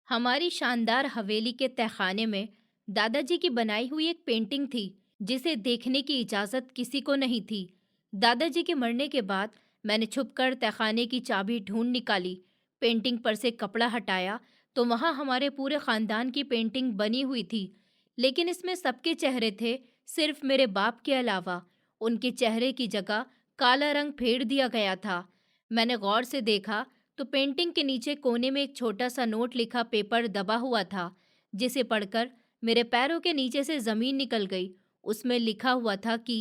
हमारी शानदार हवेली के तहखाने में दादाजी की बनाई हुई एक पेंटिंग थी जिसे देखने की इजाजत किसी को नहीं थी। दादाजी के मरने के बाद मैंने छुपकर तहखाने की चाबी ढूंढ निकाली, पेंटिंग पर से कपड़ा हटाया तो वहां हमारे पूरे खानदान की पेंटिंग बनी हुई थी। लेकिन इसमें सबके चेहरे थे, सिर्फ मेरे बाप के अलावा। उनके चेहरे की जगह काला रंग फेर दिया गया था। मैंने गौर से देखा तो पेंटिंग के नीचे कोने में एक छोटा सा नोट लिखा पेपर दबा हुआ था, जिसे पढ़कर मेरे पैरों के नीचे से जमीन निकल गई। उसमें लिखा हुआ था कि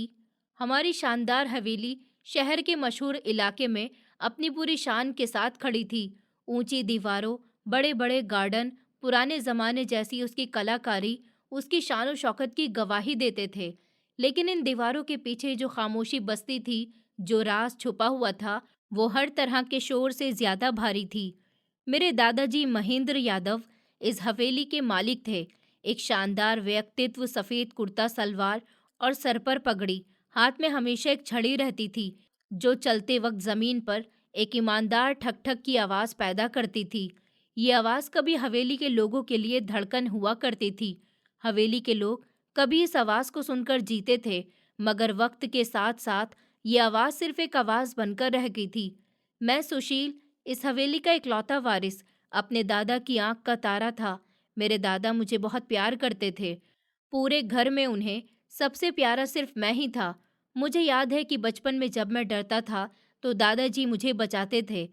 हमारी शानदार हवेली शहर के मशहूर इलाके में अपनी पूरी शान के साथ खड़ी थी। ऊंची दीवारों, बड़े बड़े गार्डन, पुराने जमाने जैसी उसकी कलाकारी उसकी शान और शौकत की गवाही देते थे। लेकिन इन दीवारों के पीछे जो खामोशी बसती थी, जो राज छुपा हुआ था, वो हर तरह के शोर से ज्यादा भारी थी। मेरे दादाजी महेंद्र यादव इस हवेली के मालिक थे। एक शानदार व्यक्तित्व, सफेद कुर्ता सलवार और सर पर पगड़ी, हाथ में हमेशा एक छड़ी रहती थी जो चलते वक्त जमीन पर एक ईमानदार ठक ठक की आवाज पैदा करती थी। ये आवाज कभी हवेली के लोगों के लिए धड़कन हुआ करती थी। हवेली के लोग कभी इस आवाज को सुनकर जीते थे, मगर वक्त के साथ साथ ये आवाज सिर्फ एक आवाज बनकर रह गई थी। मैं सुशील, इस हवेली का इकलौता वारिस, अपने दादा की आंख का तारा था। मेरे दादा मुझे बहुत प्यार करते थे। पूरे घर में उन्हें सबसे प्यारा सिर्फ मैं ही था। मुझे याद है कि बचपन में जब मैं डरता था तो दादाजी मुझे बचाते थे।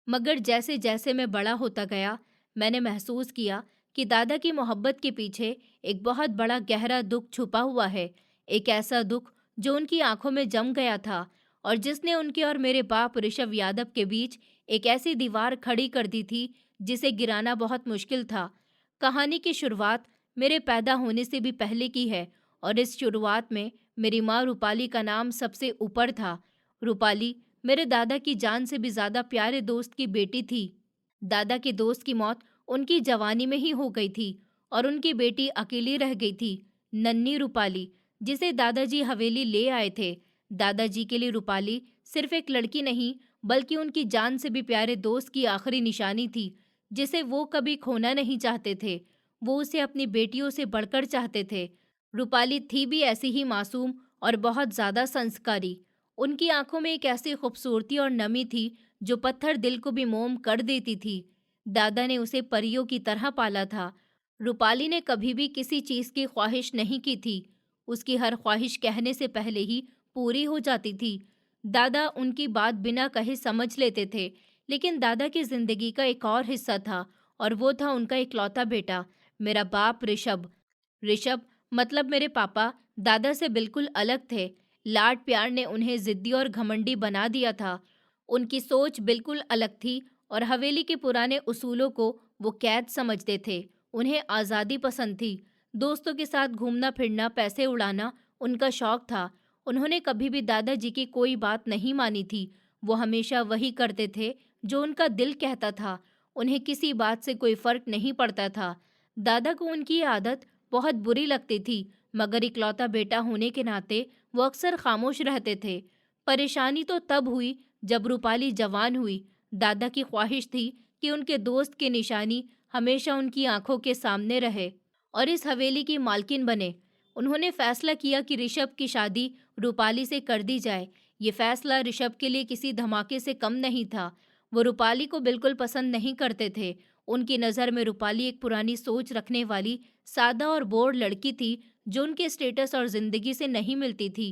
मगर जैसे जैसे मैं बड़ा होता गया, मैंने महसूस किया कि दादा की मोहब्बत के पीछे एक बहुत बड़ा गहरा दुख छुपा हुआ है। एक ऐसा दुख जो उनकी आंखों में जम गया था और जिसने उनके और मेरे बाप ऋषभ यादव के बीच एक ऐसी दीवार खड़ी कर दी थी जिसे गिराना बहुत मुश्किल था। कहानी की शुरुआत मेरे पैदा होने से भी पहले की है और इस शुरुआत में मेरी माँ रूपाली का नाम सबसे ऊपर था। रूपाली मेरे दादा की जान से भी ज्यादा प्यारे दोस्त की बेटी थी। दादा के दोस्त की मौत उनकी जवानी में ही हो गई थी और उनकी बेटी अकेली रह गई थी, नन्ही रूपाली, जिसे दादाजी हवेली ले आए थे। दादाजी के लिए रूपाली सिर्फ एक लड़की नहीं, बल्कि उनकी जान से भी प्यारे दोस्त की आखिरी निशानी थी, जिसे वो कभी खोना नहीं चाहते थे। वो उसे अपनी बेटियों से बढ़कर चाहते थे। रूपाली थी भी ऐसी ही मासूम और बहुत ज्यादा संस्कारी। उनकी आंखों में एक ऐसी खूबसूरती और नमी थी जो पत्थर दिल को भी मोम कर देती थी। दादा ने उसे परियों की तरह पाला था। रूपाली ने कभी भी किसी चीज की ख्वाहिश नहीं की थी। उसकी हर ख्वाहिश कहने से पहले ही पूरी हो जाती थी। दादा उनकी बात बिना कहे समझ लेते थे। लेकिन दादा की जिंदगी का एक और हिस्सा था और वो था उनका इकलौता बेटा, मेरा बाप ऋषभ। ऋषभ मतलब मेरे पापा दादा से बिल्कुल अलग थे। लाड प्यार ने उन्हें जिद्दी और घमंडी बना दिया था। उनकी सोच बिल्कुल अलग थी और हवेली के पुराने उसूलों को वो कैद समझते थे। उन्हें आज़ादी पसंद थी। दोस्तों के साथ घूमना फिरना, पैसे उड़ाना उनका शौक था। उन्होंने कभी भी दादाजी की कोई बात नहीं मानी थी। वो हमेशा वही करते थे जो उनका दिल कहता था। उन्हें किसी बात से कोई फर्क नहीं पड़ता था। दादा को उनकी ये आदत बहुत बुरी लगती थी, मगर इकलौता बेटा होने के नाते वो अक्सर खामोश रहते थे। परेशानी तो तब हुई जब रूपाली जवान हुई। दादा की ख्वाहिश थी कि उनके दोस्त की निशानी हमेशा उनकी आंखों के सामने रहे और इस हवेली की मालकिन बने। उन्होंने फैसला किया कि ऋषभ की शादी रूपाली से कर दी जाए। ये फैसला ऋषभ के लिए किसी धमाके से कम नहीं था। वो रूपाली को बिल्कुल पसंद नहीं करते थे। उनकी नज़र में रूपाली एक पुरानी सोच रखने वाली, सादा और बोर लड़की थी जो उनके स्टेटस और जिंदगी से नहीं मिलती थी।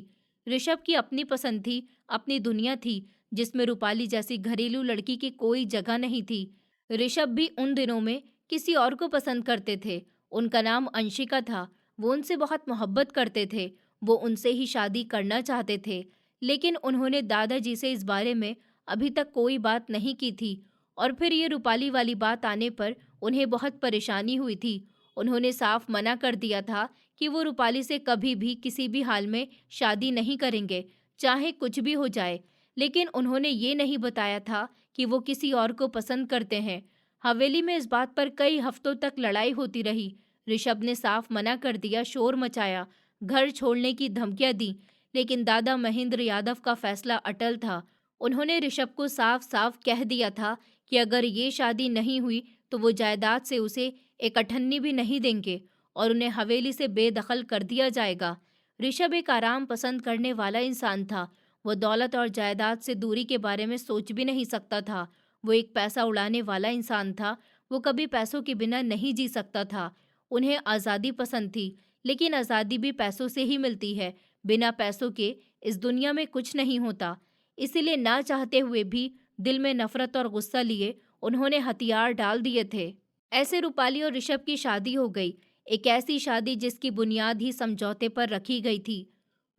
ऋषभ की अपनी पसंद थी, अपनी दुनिया थी, जिसमें रूपाली जैसी घरेलू लड़की की कोई जगह नहीं थी। ऋषभ भी उन दिनों में किसी और को पसंद करते थे। उनका नाम अंशिका था। वो उनसे बहुत मोहब्बत करते थे। वो उनसे ही शादी करना चाहते थे। लेकिन उन्होंने दादाजी से इस बारे में अभी तक कोई बात नहीं की थी। और फिर ये रूपाली वाली बात आने पर उन्हें बहुत परेशानी हुई थी। उन्होंने साफ मना कर दिया था कि वो रूपाली से कभी भी किसी भी हाल में शादी नहीं करेंगे, चाहे कुछ भी हो जाए। लेकिन उन्होंने ये नहीं बताया था कि वो किसी और को पसंद करते हैं। हवेली में इस बात पर कई हफ्तों तक लड़ाई होती रही। ऋषभ ने साफ मना कर दिया, शोर मचाया, घर छोड़ने की धमकियां दी। लेकिन दादा महेंद्र यादव का फैसला अटल था। उन्होंने ऋषभ को साफ साफ कह दिया था कि अगर ये शादी नहीं हुई तो वो जायदाद से उसे एक अठन्नी भी नहीं देंगे और उन्हें हवेली से बेदखल कर दिया जाएगा। ऋषभ एक आराम पसंद करने वाला इंसान था। वो दौलत और जायदाद से दूरी के बारे में सोच भी नहीं सकता था। वो एक पैसा उड़ाने वाला इंसान था। वो कभी पैसों के बिना नहीं जी सकता था। उन्हें आज़ादी पसंद थी, लेकिन आज़ादी भी पैसों से ही मिलती है। बिना पैसों के इस दुनिया में कुछ नहीं होता। इसीलिए ना चाहते हुए भी दिल में नफरत और गुस्सा लिए उन्होंने हथियार डाल दिए थे। ऐसे रूपाली और ऋषभ की शादी हो गई। एक ऐसी शादी जिसकी बुनियाद ही समझौते पर रखी गई थी।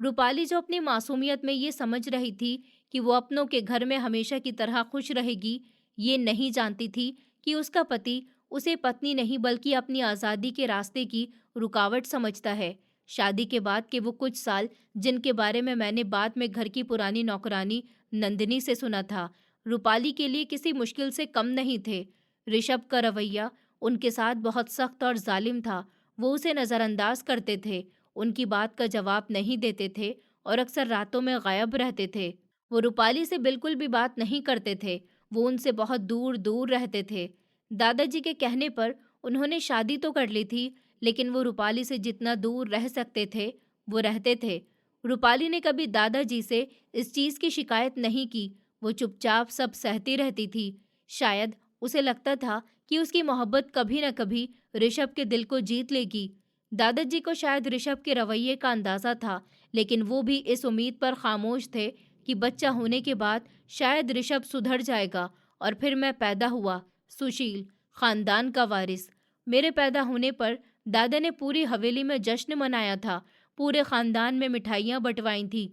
रूपाली जो अपनी मासूमियत में ये समझ रही थी कि वो अपनों के घर में हमेशा की तरह खुश रहेगी, ये नहीं जानती थी कि उसका पति उसे पत्नी नहीं बल्कि अपनी आज़ादी के रास्ते की रुकावट समझता है। शादी के बाद के वो कुछ साल जिनके बारे में मैंने बाद में घर की पुरानी नौकरानी नंदिनी से सुना था, रूपाली के लिए किसी मुश्किल से कम नहीं थे। ऋषभ का रवैया उनके साथ बहुत सख्त और जालिम था। वो उसे नज़रअंदाज करते थे, उनकी बात का जवाब नहीं देते थे और अक्सर रातों में गायब रहते थे। वो रूपाली से बिल्कुल भी बात नहीं करते थे। वो उनसे बहुत दूर दूर रहते थे। दादाजी के कहने पर उन्होंने शादी तो कर ली थी, लेकिन वो रूपाली से जितना दूर रह सकते थे वो रहते थे। रूपाली ने कभी दादाजी से इस चीज़ की शिकायत नहीं की। वो चुपचाप सब सहती रहती थी। शायद उसे लगता था कि उसकी मोहब्बत कभी न कभी ऋषभ के दिल को जीत लेगी। दादाजी को शायद ऋषभ के रवैये का अंदाज़ा था, लेकिन वो भी इस उम्मीद पर खामोश थे कि बच्चा होने के बाद शायद ऋषभ सुधर जाएगा और फिर मैं पैदा हुआ, सुशील, खानदान का वारिस। मेरे पैदा होने पर दादा ने पूरी हवेली में जश्न मनाया था। पूरे खानदान में मिठाइयाँ बंटवाई थी।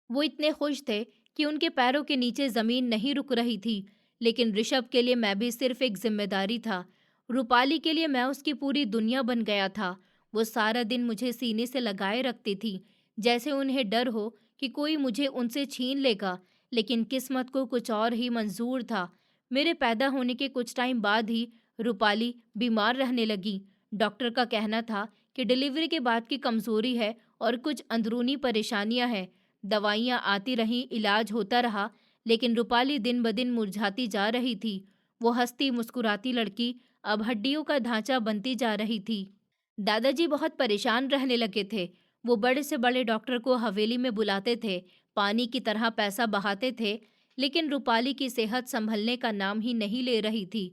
वो इतने खुश थे कि उनके पैरों के नीचे ज़मीन नहीं रुक रही थी। लेकिन ऋषभ के लिए मैं भी सिर्फ एक जिम्मेदारी था। रूपाली के लिए मैं उसकी पूरी दुनिया बन गया था। वो सारा दिन मुझे सीने से लगाए रखती थी, जैसे उन्हें डर हो कि कोई मुझे उनसे छीन लेगा। लेकिन किस्मत को कुछ और ही मंजूर था। मेरे पैदा होने के कुछ टाइम बाद ही रूपाली बीमार रहने लगी। डॉक्टर का कहना था कि डिलीवरी के बाद की कमज़ोरी है और कुछ अंदरूनी परेशानियां हैं। दवाइयाँ आती रहीं, इलाज होता रहा, लेकिन रूपाली दिन ब दिन मुरझाती जा रही थी। वो हंसती मुस्कुराती लड़की अब हड्डियों का ढांचा बनती जा रही थी। दादाजी बहुत परेशान रहने लगे थे। वो बड़े से बड़े डॉक्टर को हवेली में बुलाते थे, पानी की तरह पैसा बहाते थे, लेकिन रूपाली की सेहत संभलने का नाम ही नहीं ले रही थी।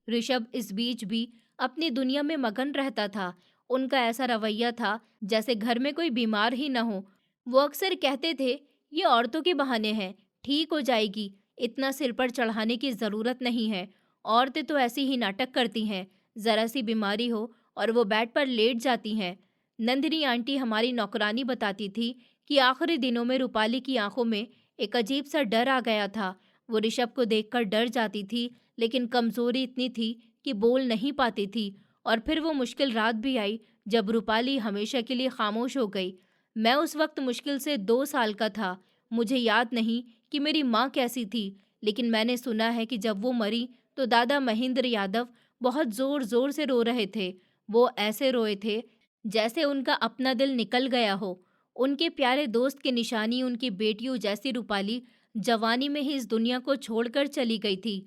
ऋषभ इस बीच भी अपनी दुनिया में मगन रहता था। उनका ऐसा रवैया था जैसे घर में कोई बीमार ही न हो। वो अक्सर कहते थे, ये औरतों के बहाने हैं, ठीक हो जाएगी, इतना सिर पर चढ़ाने की ज़रूरत नहीं है। औरतें तो ऐसी ही नाटक करती हैं, ज़रा सी बीमारी हो और वो बेड पर लेट जाती हैं। नंदिनी आंटी हमारी नौकरानी बताती थी कि आखिरी दिनों में रूपाली की आंखों में एक अजीब सा डर आ गया था। वो ऋषभ को देखकर डर जाती थी, लेकिन कमज़ोरी इतनी थी कि बोल नहीं पाती थी। और फिर वो मुश्किल रात भी आई जब रूपाली हमेशा के लिए खामोश हो गई। मैं उस वक्त मुश्किल से 2 साल का था। मुझे याद नहीं कि मेरी माँ कैसी थी, लेकिन मैंने सुना है कि जब वो मरी तो दादा महेंद्र यादव बहुत ज़ोर ज़ोर से रो रहे थे। वो ऐसे रोए थे जैसे उनका अपना दिल निकल गया हो। उनके प्यारे दोस्त की निशानी उनकी बेटियों जैसी रूपाली जवानी में ही इस दुनिया को छोड़कर चली गई थी।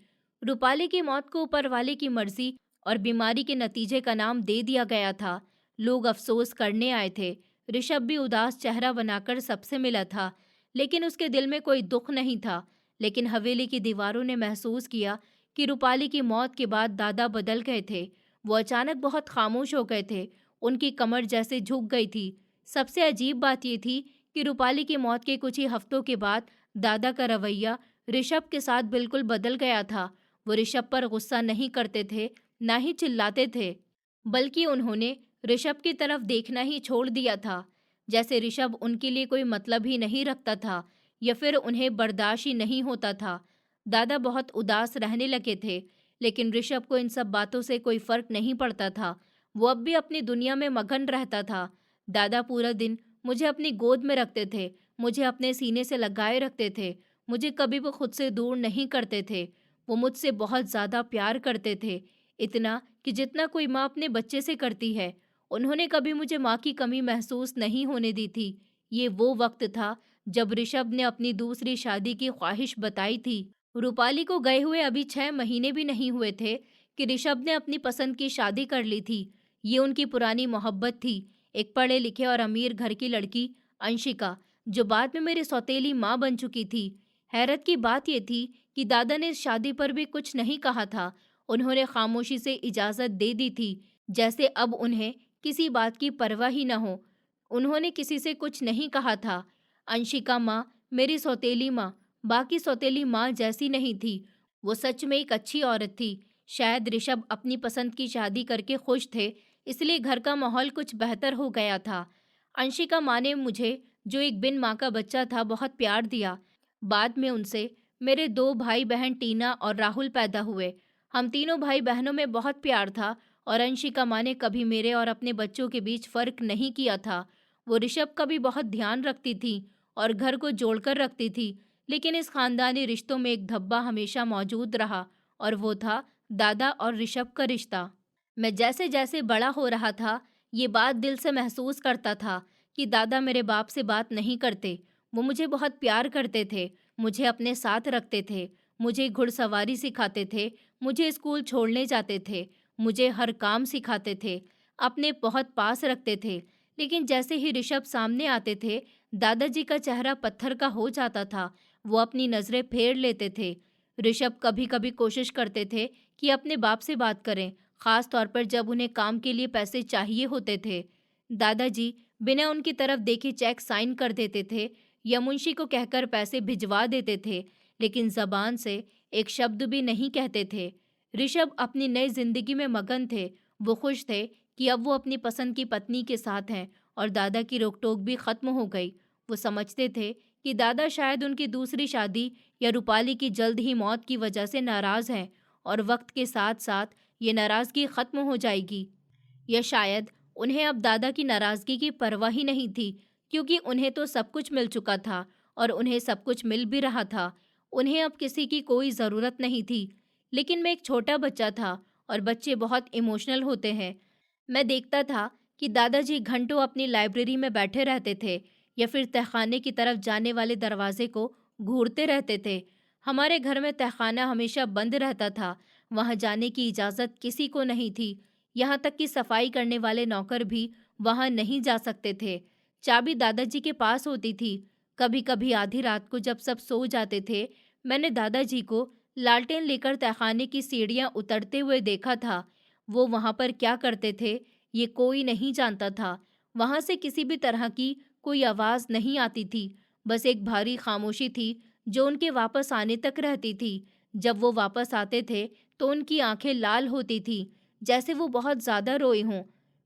रूपाली की मौत को ऊपर वाले की मर्जी और बीमारी के नतीजे का नाम दे दिया गया था। लोग अफसोस करने आए थे। ऋषभ भी उदास चेहरा बनाकर सबसे मिला था, लेकिन उसके दिल में कोई दुख नहीं था। लेकिन हवेली की दीवारों ने महसूस किया कि रूपाली की मौत के बाद दादा बदल गए थे। वो अचानक बहुत खामोश हो गए थे। उनकी कमर जैसे झुक गई थी। सबसे अजीब बात ये थी कि रूपाली की मौत के कुछ ही हफ्तों के बाद दादा का रवैया ऋषभ के साथ बिल्कुल बदल गया था। वो ऋषभ पर गुस्सा नहीं करते थे, ना ही चिल्लाते थे, बल्कि उन्होंने ऋषभ की तरफ देखना ही छोड़ दिया था। जैसे ऋषभ उनके लिए कोई मतलब ही नहीं रखता था या फिर उन्हें बर्दाश्त ही नहीं होता था। दादा बहुत उदास रहने लगे थे, लेकिन ऋषभ को इन सब बातों से कोई फर्क नहीं पड़ता था। वो अब भी अपनी दुनिया में मगन रहता था। दादा पूरा दिन मुझे अपनी गोद में रखते थे, मुझे अपने सीने से लगाए रखते थे, मुझे कभी वो खुद से दूर नहीं करते थे। वो मुझसे बहुत ज़्यादा प्यार करते थे, इतना कि जितना कोई माँ अपने बच्चे से करती है। उन्होंने कभी मुझे माँ की कमी महसूस नहीं होने दी थी। ये वो वक्त था जब ऋषभ ने अपनी दूसरी शादी की ख्वाहिश बताई थी। रूपाली को गए हुए अभी 6 महीने भी नहीं हुए थे कि ऋषभ ने अपनी पसंद की शादी कर ली थी। ये उनकी पुरानी मोहब्बत थी, एक पढ़े लिखे और अमीर घर की लड़की, अंशिका, जो बाद में मेरी सौतेली माँ बन चुकी थी। हैरत की बात यह थी कि दादा ने इस शादी पर भी कुछ नहीं कहा था। उन्होंने खामोशी से इजाज़त दे दी थी, जैसे अब उन्हें किसी बात की परवाह ही न हो। उन्होंने किसी से कुछ नहीं कहा था। अंशिका माँ, मेरी सौतेली माँ, बाकी सौतेली माँ जैसी नहीं थी। वो सच में एक अच्छी औरत थी। शायद ऋषभ अपनी पसंद की शादी करके खुश थे, इसलिए घर का माहौल कुछ बेहतर हो गया था। अंशिका माँ ने मुझे, जो एक बिन माँ का बच्चा था, बहुत प्यार दिया। बाद में उनसे मेरे 2 भाई बहन टीना और राहुल पैदा हुए। हम तीनों भाई बहनों में बहुत प्यार था और अंशिका माँ ने कभी मेरे और अपने बच्चों के बीच फर्क नहीं किया था। वो ऋषभ का भी बहुत ध्यान रखती थी और घर को जोड़कर रखती थी। लेकिन इस खानदानी रिश्तों में एक धब्बा हमेशा मौजूद रहा, और वो था दादा और ऋषभ का रिश्ता। मैं जैसे जैसे बड़ा हो रहा था, ये बात दिल से महसूस करता था कि दादा मेरे बाप से बात नहीं करते। वो मुझे बहुत प्यार करते थे, मुझे अपने साथ रखते थे, मुझे घुड़सवारी सिखाते थे, मुझे स्कूल छोड़ने जाते थे, मुझे हर काम सिखाते थे, अपने बहुत पास रखते थे। लेकिन जैसे ही ऋषभ सामने आते थे, दादाजी का चेहरा पत्थर का हो जाता था। वो अपनी नज़रें फेर लेते थे। ऋषभ कभी कभी कोशिश करते थे कि अपने बाप से बात करें, खास तौर पर जब उन्हें काम के लिए पैसे चाहिए होते थे। दादाजी बिना उनकी तरफ देखे चेक साइन कर देते थे या मुंशी को कहकर पैसे भिजवा देते थे, लेकिन जबान से एक शब्द भी नहीं कहते थे। ऋषभ अपनी नई जिंदगी में मगन थे। वो खुश थे कि अब वो अपनी पसंद की पत्नी के साथ हैं और दादा की रोक-टोक भी खत्म हो गई। वो समझते थे कि दादा शायद उनकी दूसरी शादी या रूपाली की जल्द ही मौत की वजह से नाराज हैं, और वक्त के साथ-साथ ये नाराजगी खत्म हो जाएगी। या शायद उन्हें अब दादा की नाराजगी की परवाह ही नहीं थी, क्योंकि उन्हें तो सब कुछ मिल चुका था और उन्हें सब कुछ मिल भी रहा था। उन्हें अब किसी की कोई ज़रूरत नहीं थी। लेकिन मैं एक छोटा बच्चा था और बच्चे बहुत इमोशनल होते हैं। मैं देखता था कि दादाजी घंटों अपनी लाइब्रेरी में बैठे रहते थे या फिर तहखाने की तरफ जाने वाले दरवाजे को घूरते रहते थे। हमारे घर में तहखाना हमेशा बंद रहता था, वहां जाने की इजाज़त किसी को नहीं थी। यहाँ तक कि सफाई करने वाले नौकर भी वहां नहीं जा सकते थे। चाबी दादाजी के पास होती थी। कभी कभी आधी रात को जब सब सो जाते थे, मैंने दादाजी को लालटेन लेकर तहखाने की सीढ़ियां उतरते हुए देखा था। वो वहां पर क्या करते थे, ये कोई नहीं जानता था। वहां से किसी भी तरह की कोई आवाज नहीं आती थी, बस एक भारी खामोशी थी जो उनके वापस आने तक रहती थी। जब वो वापस आते थे तो उनकी आंखें लाल होती थी, जैसे वो बहुत ज्यादा रोए हों।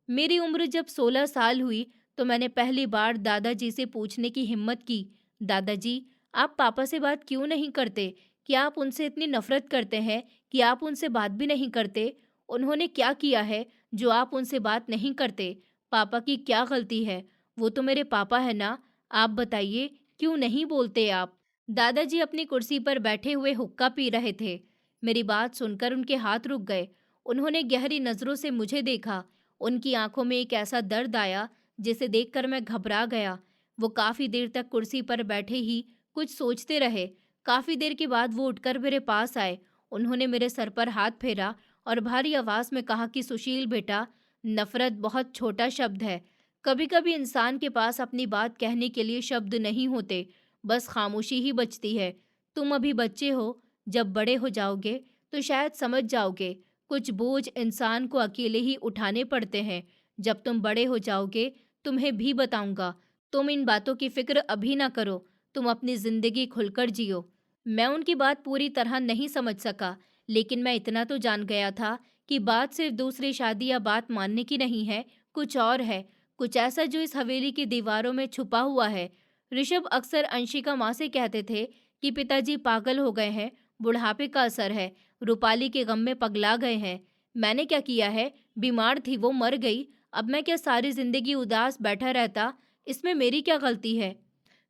मेरी उम्र जब 16 साल हुई तो मैंने पहली बार दादाजी से पूछने की हिम्मत की, दादाजी, आप पापा से बात क्यों नहीं करते? क्या आप उनसे इतनी नफरत करते हैं कि आप उनसे बात भी नहीं करते? उन्होंने क्या किया है जो आप उनसे बात नहीं करते? पापा की क्या गलती है? वो तो मेरे पापा है ना। आप बताइए, क्यों नहीं बोलते आप? दादाजी अपनी कुर्सी पर बैठे हुए हुक्का पी रहे थे। मेरी बात सुनकर उनके हाथ रुक गए। उन्होंने गहरी नजरों से मुझे देखा। उनकी आंखों में एक ऐसा दर्द आया जिसे देखकर मैं घबरा गया। वो काफी देर तक कुर्सी पर बैठे ही कुछ सोचते रहे। काफी देर के बाद वो उठकर मेरे पास आए। उन्होंने मेरे सर पर हाथ फेरा और भारी आवाज में कहा कि सुशील बेटा, नफरत बहुत छोटा शब्द है। कभी कभी इंसान के पास अपनी बात कहने के लिए शब्द नहीं होते, बस खामोशी ही बचती है। तुम अभी बच्चे हो, जब बड़े हो जाओगे तो शायद समझ जाओगे। कुछ बोझ इंसान को अकेले ही उठाने पड़ते हैं। जब तुम बड़े हो जाओगे तुम्हें भी बताऊंगा। तुम इन बातों की फिक्र अभी ना करो, तुम अपनी जिंदगी खुलकर जियो। मैं उनकी बात पूरी तरह नहीं समझ सका, लेकिन मैं इतना तो जान गया था कि बात सिर्फ दूसरी शादी या बात मानने की नहीं है, कुछ और है, कुछ ऐसा जो इस हवेली की दीवारों में छुपा हुआ है। ऋषभ अक्सर अंशिका माँ से कहते थे कि पिताजी पागल हो गए हैं, बुढ़ापे का असर है, रूपाली के गम में पगला गए हैं। मैंने क्या किया है? बीमार थी, वो मर गई। अब मैं क्या सारी जिंदगी उदास बैठा रहता? इसमें मेरी क्या गलती है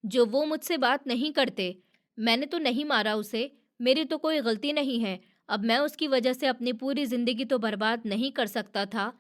जो वो मुझसे बात नहीं करते? मैंने तो नहीं मारा उसे, मेरी तो कोई गलती नहीं है। अब मैं उसकी वजह से अपनी पूरी जिंदगी तो बर्बाद नहीं कर सकता था।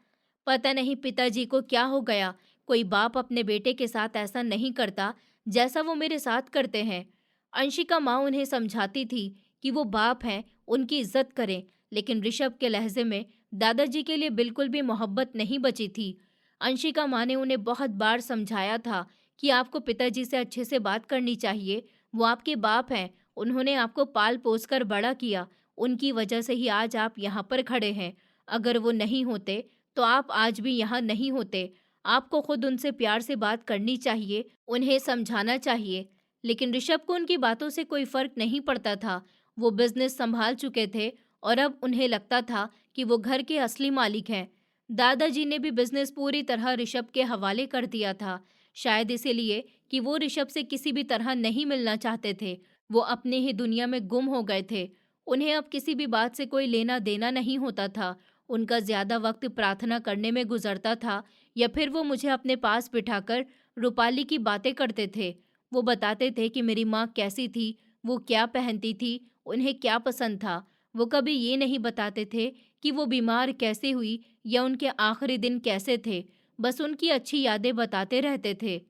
पता नहीं पिताजी को क्या हो गया, कोई बाप अपने बेटे के साथ ऐसा नहीं करता जैसा वो मेरे साथ करते हैं। अंशिका माँ उन्हें समझाती थी कि वो बाप हैं, उनकी इज्जत करें, लेकिन ऋषभ के लहजे में दादाजी के लिए बिल्कुल भी मोहब्बत नहीं बची थी। अंशिका माँ ने उन्हें बहुत बार समझाया था कि आपको पिताजी से अच्छे से बात करनी चाहिए। वो आपके बाप हैं, उन्होंने आपको पाल पोस कर बड़ा किया, उनकी वजह से ही आज आप यहाँ पर खड़े हैं। अगर वो नहीं होते तो आप आज भी यहाँ नहीं होते। आपको खुद उनसे प्यार से बात करनी चाहिए, उन्हें समझाना चाहिए। लेकिन ऋषभ को उनकी बातों से कोई फर्क नहीं पड़ता था। वो बिजनेस संभाल चुके थे और अब उन्हें लगता था कि वो घर के असली मालिक हैं। दादाजी ने भी बिजनेस पूरी तरह ऋषभ के हवाले कर दिया था, शायद इसीलिए कि वो ऋषभ से किसी भी तरह नहीं मिलना चाहते थे। वो अपने ही दुनिया में गुम हो गए थे। उन्हें अब किसी भी बात से कोई लेना देना नहीं होता था। उनका ज्यादा वक्त प्रार्थना करने में गुजरता था या फिर वो मुझे अपने पास बिठाकर रूपाली की बातें करते थे। वो बताते थे कि मेरी माँ कैसी थी, वो क्या पहनती थी, उन्हें क्या पसंद था। वो कभी ये नहीं बताते थे कि वो बीमार कैसे हुई या उनके आखिरी दिन कैसे थे। बस उनकी अच्छी यादें बताते रहते थे,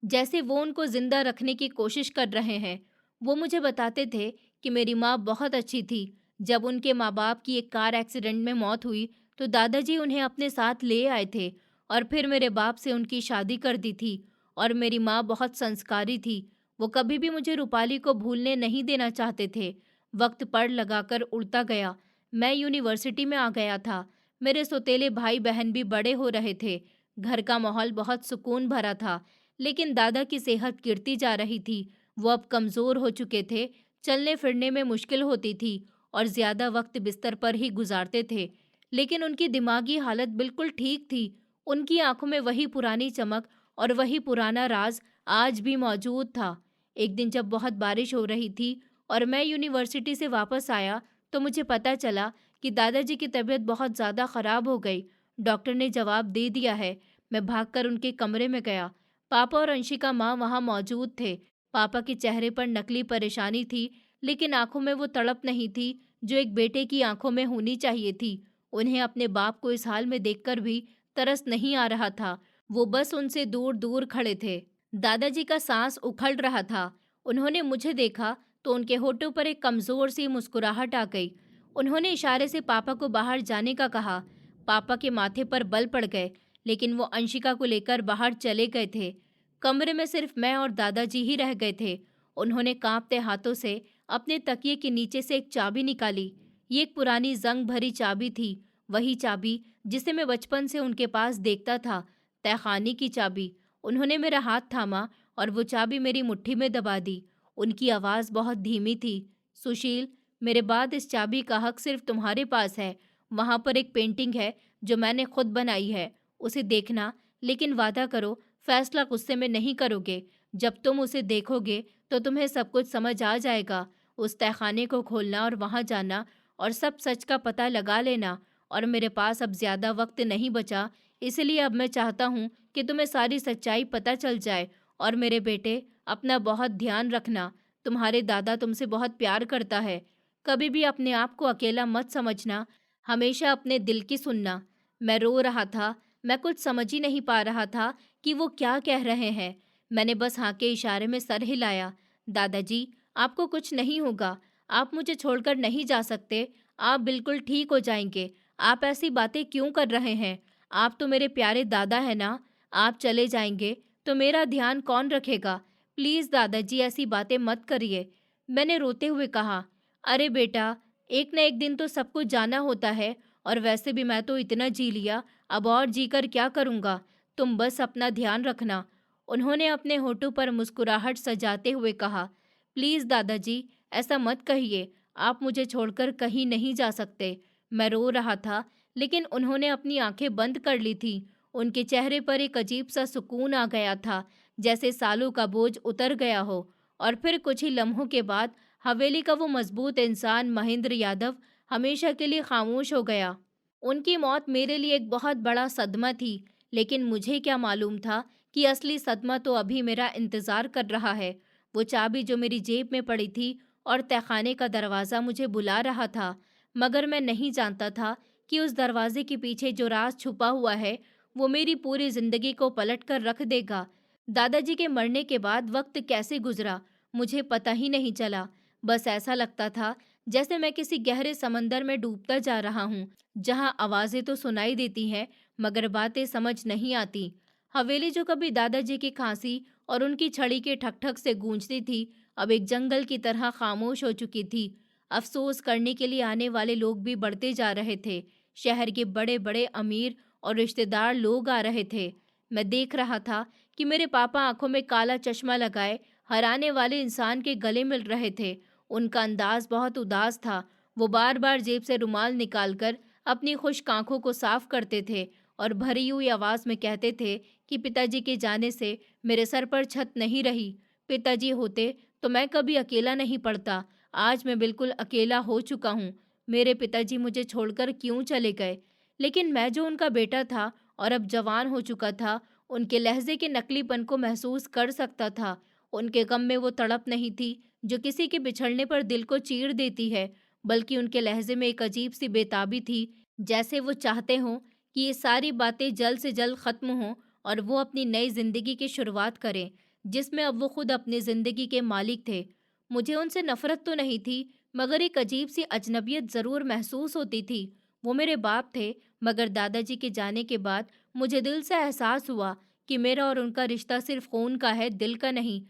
जैसे वो उनको जिंदा रखने की कोशिश कर रहे हैं। वो मुझे बताते थे कि मेरी माँ बहुत अच्छी थी। जब उनके माँ बाप की एक कार एक्सीडेंट में मौत हुई तो दादाजी उन्हें अपने साथ ले आए थे और फिर मेरे बाप से उनकी शादी कर दी थी। और मेरी माँ बहुत संस्कारी थी। वो कभी भी मुझे रूपाली को भूलने नहीं देना चाहते थे। वक्त पड़ लगाकर उड़ता गया। मैं यूनिवर्सिटी में आ गया था। मेरे सौतेले भाई बहन भी बड़े हो रहे थे। घर का माहौल बहुत सुकून भरा था। लेकिन दादा की सेहत गिरती जा रही थी। वो अब कमज़ोर हो चुके थे, चलने फिरने में मुश्किल होती थी और ज़्यादा वक्त बिस्तर पर ही गुजारते थे। लेकिन उनकी दिमागी हालत बिल्कुल ठीक थी। उनकी आंखों में वही पुरानी चमक और वही पुराना राज आज भी मौजूद था। एक दिन जब बहुत बारिश हो रही थी और मैं यूनिवर्सिटी से वापस आया तो मुझे पता चला कि दादाजी की तबीयत बहुत ज़्यादा ख़राब हो गई। डॉक्टर ने जवाब दे दिया है। मैं भागकर उनके कमरे में गया। पापा और अंशिका माँ वहाँ मौजूद थे। पापा के चेहरे पर नकली परेशानी थी, लेकिन आंखों में वो तड़प नहीं थी जो एक बेटे की आंखों में होनी चाहिए थी। उन्हें अपने बाप को इस हाल में देखकर भी तरस नहीं आ रहा था। वो बस उनसे दूर दूर खड़े थे। दादाजी का सांस उखड़ रहा था। उन्होंने मुझे देखा तो उनके होठों पर एक कमजोर सी मुस्कुराहट आ गई। उन्होंने इशारे से पापा को बाहर जाने का कहा। पापा के माथे पर बल पड़ गए, लेकिन वो अंशिका को लेकर बाहर चले गए थे। कमरे में सिर्फ मैं और दादाजी ही रह गए थे। उन्होंने कांपते हाथों से अपने तकिए के नीचे से एक चाबी निकाली। ये एक पुरानी जंग भरी चाबी थी, वही चाबी जिसे मैं बचपन से उनके पास देखता था, तहखाने की चाबी। उन्होंने मेरा हाथ थामा और वो चाबी मेरी मुट्ठी में दबा दी। उनकी आवाज़ बहुत धीमी थी। सुशील, मेरे बाद इस चाबी का हक सिर्फ तुम्हारे पास है। वहाँ पर एक पेंटिंग है जो मैंने खुद बनाई है, उसे देखना, लेकिन वादा करो फैसला गुस्से में नहीं करोगे। जब तुम उसे देखोगे तो तुम्हें सब कुछ समझ आ जाएगा। उस तहखाने को खोलना और वहाँ जाना और सब सच का पता लगा लेना। और मेरे पास अब ज़्यादा वक्त नहीं बचा, इसलिए अब मैं चाहता हूँ कि तुम्हें सारी सच्चाई पता चल जाए। और मेरे बेटे, अपना बहुत ध्यान रखना। तुम्हारे दादा तुमसे बहुत प्यार करता है। कभी भी अपने आप को अकेला मत समझना, हमेशा अपने दिल की सुनना। मैं रो रहा था। मैं कुछ समझ ही नहीं पा रहा था कि वो क्या कह रहे हैं। मैंने बस हाँ के इशारे में सर हिलाया। दादाजी, आपको कुछ नहीं होगा। आप मुझे छोड़कर नहीं जा सकते। आप बिल्कुल ठीक हो जाएंगे। आप ऐसी बातें क्यों कर रहे हैं? आप तो मेरे प्यारे दादा हैं ना। आप चले जाएंगे तो मेरा ध्यान कौन रखेगा? प्लीज़ दादाजी, ऐसी बातें मत करिए। मैंने रोते हुए कहा, अरे बेटा, एक न एक दिन तो सबको जाना होता है और वैसे भी मैं तो इतना जी लिया, अब और जीकर क्या करूँगा? तुम बस अपना ध्यान रखना। उन्होंने अपने होठों पर मुस्कुराहट सजाते हुए कहा, प्लीज़ दादाजी, ऐसा मत कहिए। आप मुझे छोड़कर कहीं नहीं जा सकते। मैं रो रहा था, लेकिन उन्होंने अपनी आंखें बंद कर ली थीं। उनके चेहरे पर एक अजीब सा सुकून आ गया था, जैसे सालों का बोझ उतर गया हो। और फिर कुछ ही लम्हों के बाद हवेली का वो मजबूत इंसान महेंद्र यादव हमेशा के लिए खामोश हो गया। उनकी मौत मेरे लिए एक बहुत बड़ा सदमा थी, लेकिन मुझे क्या मालूम था कि असली सदमा तो अभी मेरा इंतज़ार कर रहा है। वो चाबी जो मेरी जेब में पड़ी थी और तहखाने का दरवाज़ा मुझे बुला रहा था, मगर मैं नहीं जानता था कि उस दरवाजे के पीछे जो राज छुपा हुआ है, वो मेरी पूरी ज़िंदगी को पलट कर रख देगा। दादाजी के मरने के बाद वक्त कैसे गुजरा, मुझे पता ही नहीं चला। बस ऐसा लगता था जैसे मैं किसी गहरे समंदर में डूबता जा रहा हूँ, जहाँ आवाजें तो सुनाई देती हैं मगर बातें समझ नहीं आती। हवेली जो कभी दादाजी की खांसी और उनकी छड़ी के ठक-ठक से गूंजती थी, अब एक जंगल की तरह खामोश हो चुकी थी। अफसोस करने के लिए आने वाले लोग भी बढ़ते जा रहे थे। शहर के बड़े-बड़े अमीर और रिश्तेदार लोग आ रहे थे। मैं देख रहा था कि मेरे पापा आंखों में काला चश्मा लगाए हराने वाले इंसान के गले मिल रहे थे। उनका अंदाज बहुत उदास था। वो बार-बार जेब से रुमाल निकालकर अपनी खुश्क आंखों को साफ करते थे और भरी हुई आवाज में कहते थे कि पिताजी के जाने से मेरे सर पर छत नहीं रही। पिताजी होते तो मैं कभी अकेला नहीं पड़ता। आज मैं बिल्कुल अकेला हो चुका हूँ। मेरे पिताजी मुझे छोड़कर क्यों चले गए? लेकिन मैं जो उनका बेटा था और अब जवान हो चुका था, उनके लहजे के नकलीपन को महसूस कर सकता था। उनके गम में वो तड़प नहीं थी जो किसी के बिछड़ने पर दिल को चीर देती है, बल्कि उनके लहजे में एक अजीब सी बेताबी थी, जैसे वो चाहते हों कि ये सारी बातें जल्द से जल्द खत्म हों और वो अपनी नई जिंदगी की शुरुआत करें, जिसमें अब वो खुद अपनी जिंदगी के मालिक थे। मुझे उनसे नफरत तो नहीं थी, मगर एक अजीब सी अजनबियत जरूर महसूस होती थी। वो मेरे बाप थे, मगर दादाजी के जाने के बाद मुझे दिल से एहसास हुआ कि मेरा और उनका रिश्ता सिर्फ खून का है, दिल का नहीं।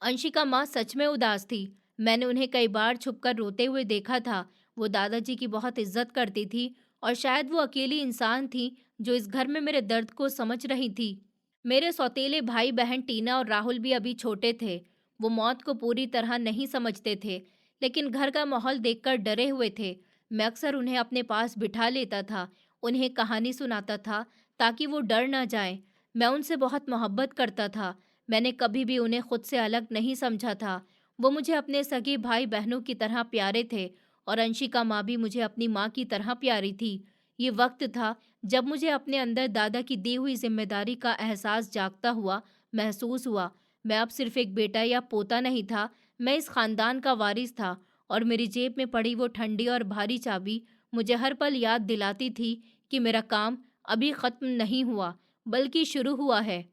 अंशिका माँ सच में उदास थी। मैंने उन्हें कई बार छुपकर रोते हुए देखा था। वो दादाजी की बहुत इज्जत करती थी और शायद वो अकेली इंसान थी जो इस घर में मेरे दर्द को समझ रही थी। मेरे सौतेले भाई बहन टीना और राहुल भी अभी छोटे थे। वो मौत को पूरी तरह नहीं समझते थे, लेकिन घर का माहौल देखकर डरे हुए थे। मैं अक्सर उन्हें अपने पास बिठा लेता था, उन्हें कहानी सुनाता था ताकि वो डर ना जाएं। मैं उनसे बहुत मोहब्बत करता था। मैंने कभी भी उन्हें खुद से अलग नहीं समझा था। वो मुझे अपने सगे भाई बहनों की तरह प्यारे थे और अंशिका माँ भी मुझे अपनी माँ की तरह प्यारी थी। ये वक्त था जब मुझे अपने अंदर दादा की दी हुई जिम्मेदारी का एहसास जागता हुआ महसूस हुआ। मैं अब सिर्फ एक बेटा या पोता नहीं था, मैं इस खानदान का वारिस था और मेरी जेब में पड़ी वो ठंडी और भारी चाबी मुझे हर पल याद दिलाती थी कि मेरा काम अभी खत्म नहीं हुआ, बल्कि शुरू हुआ है।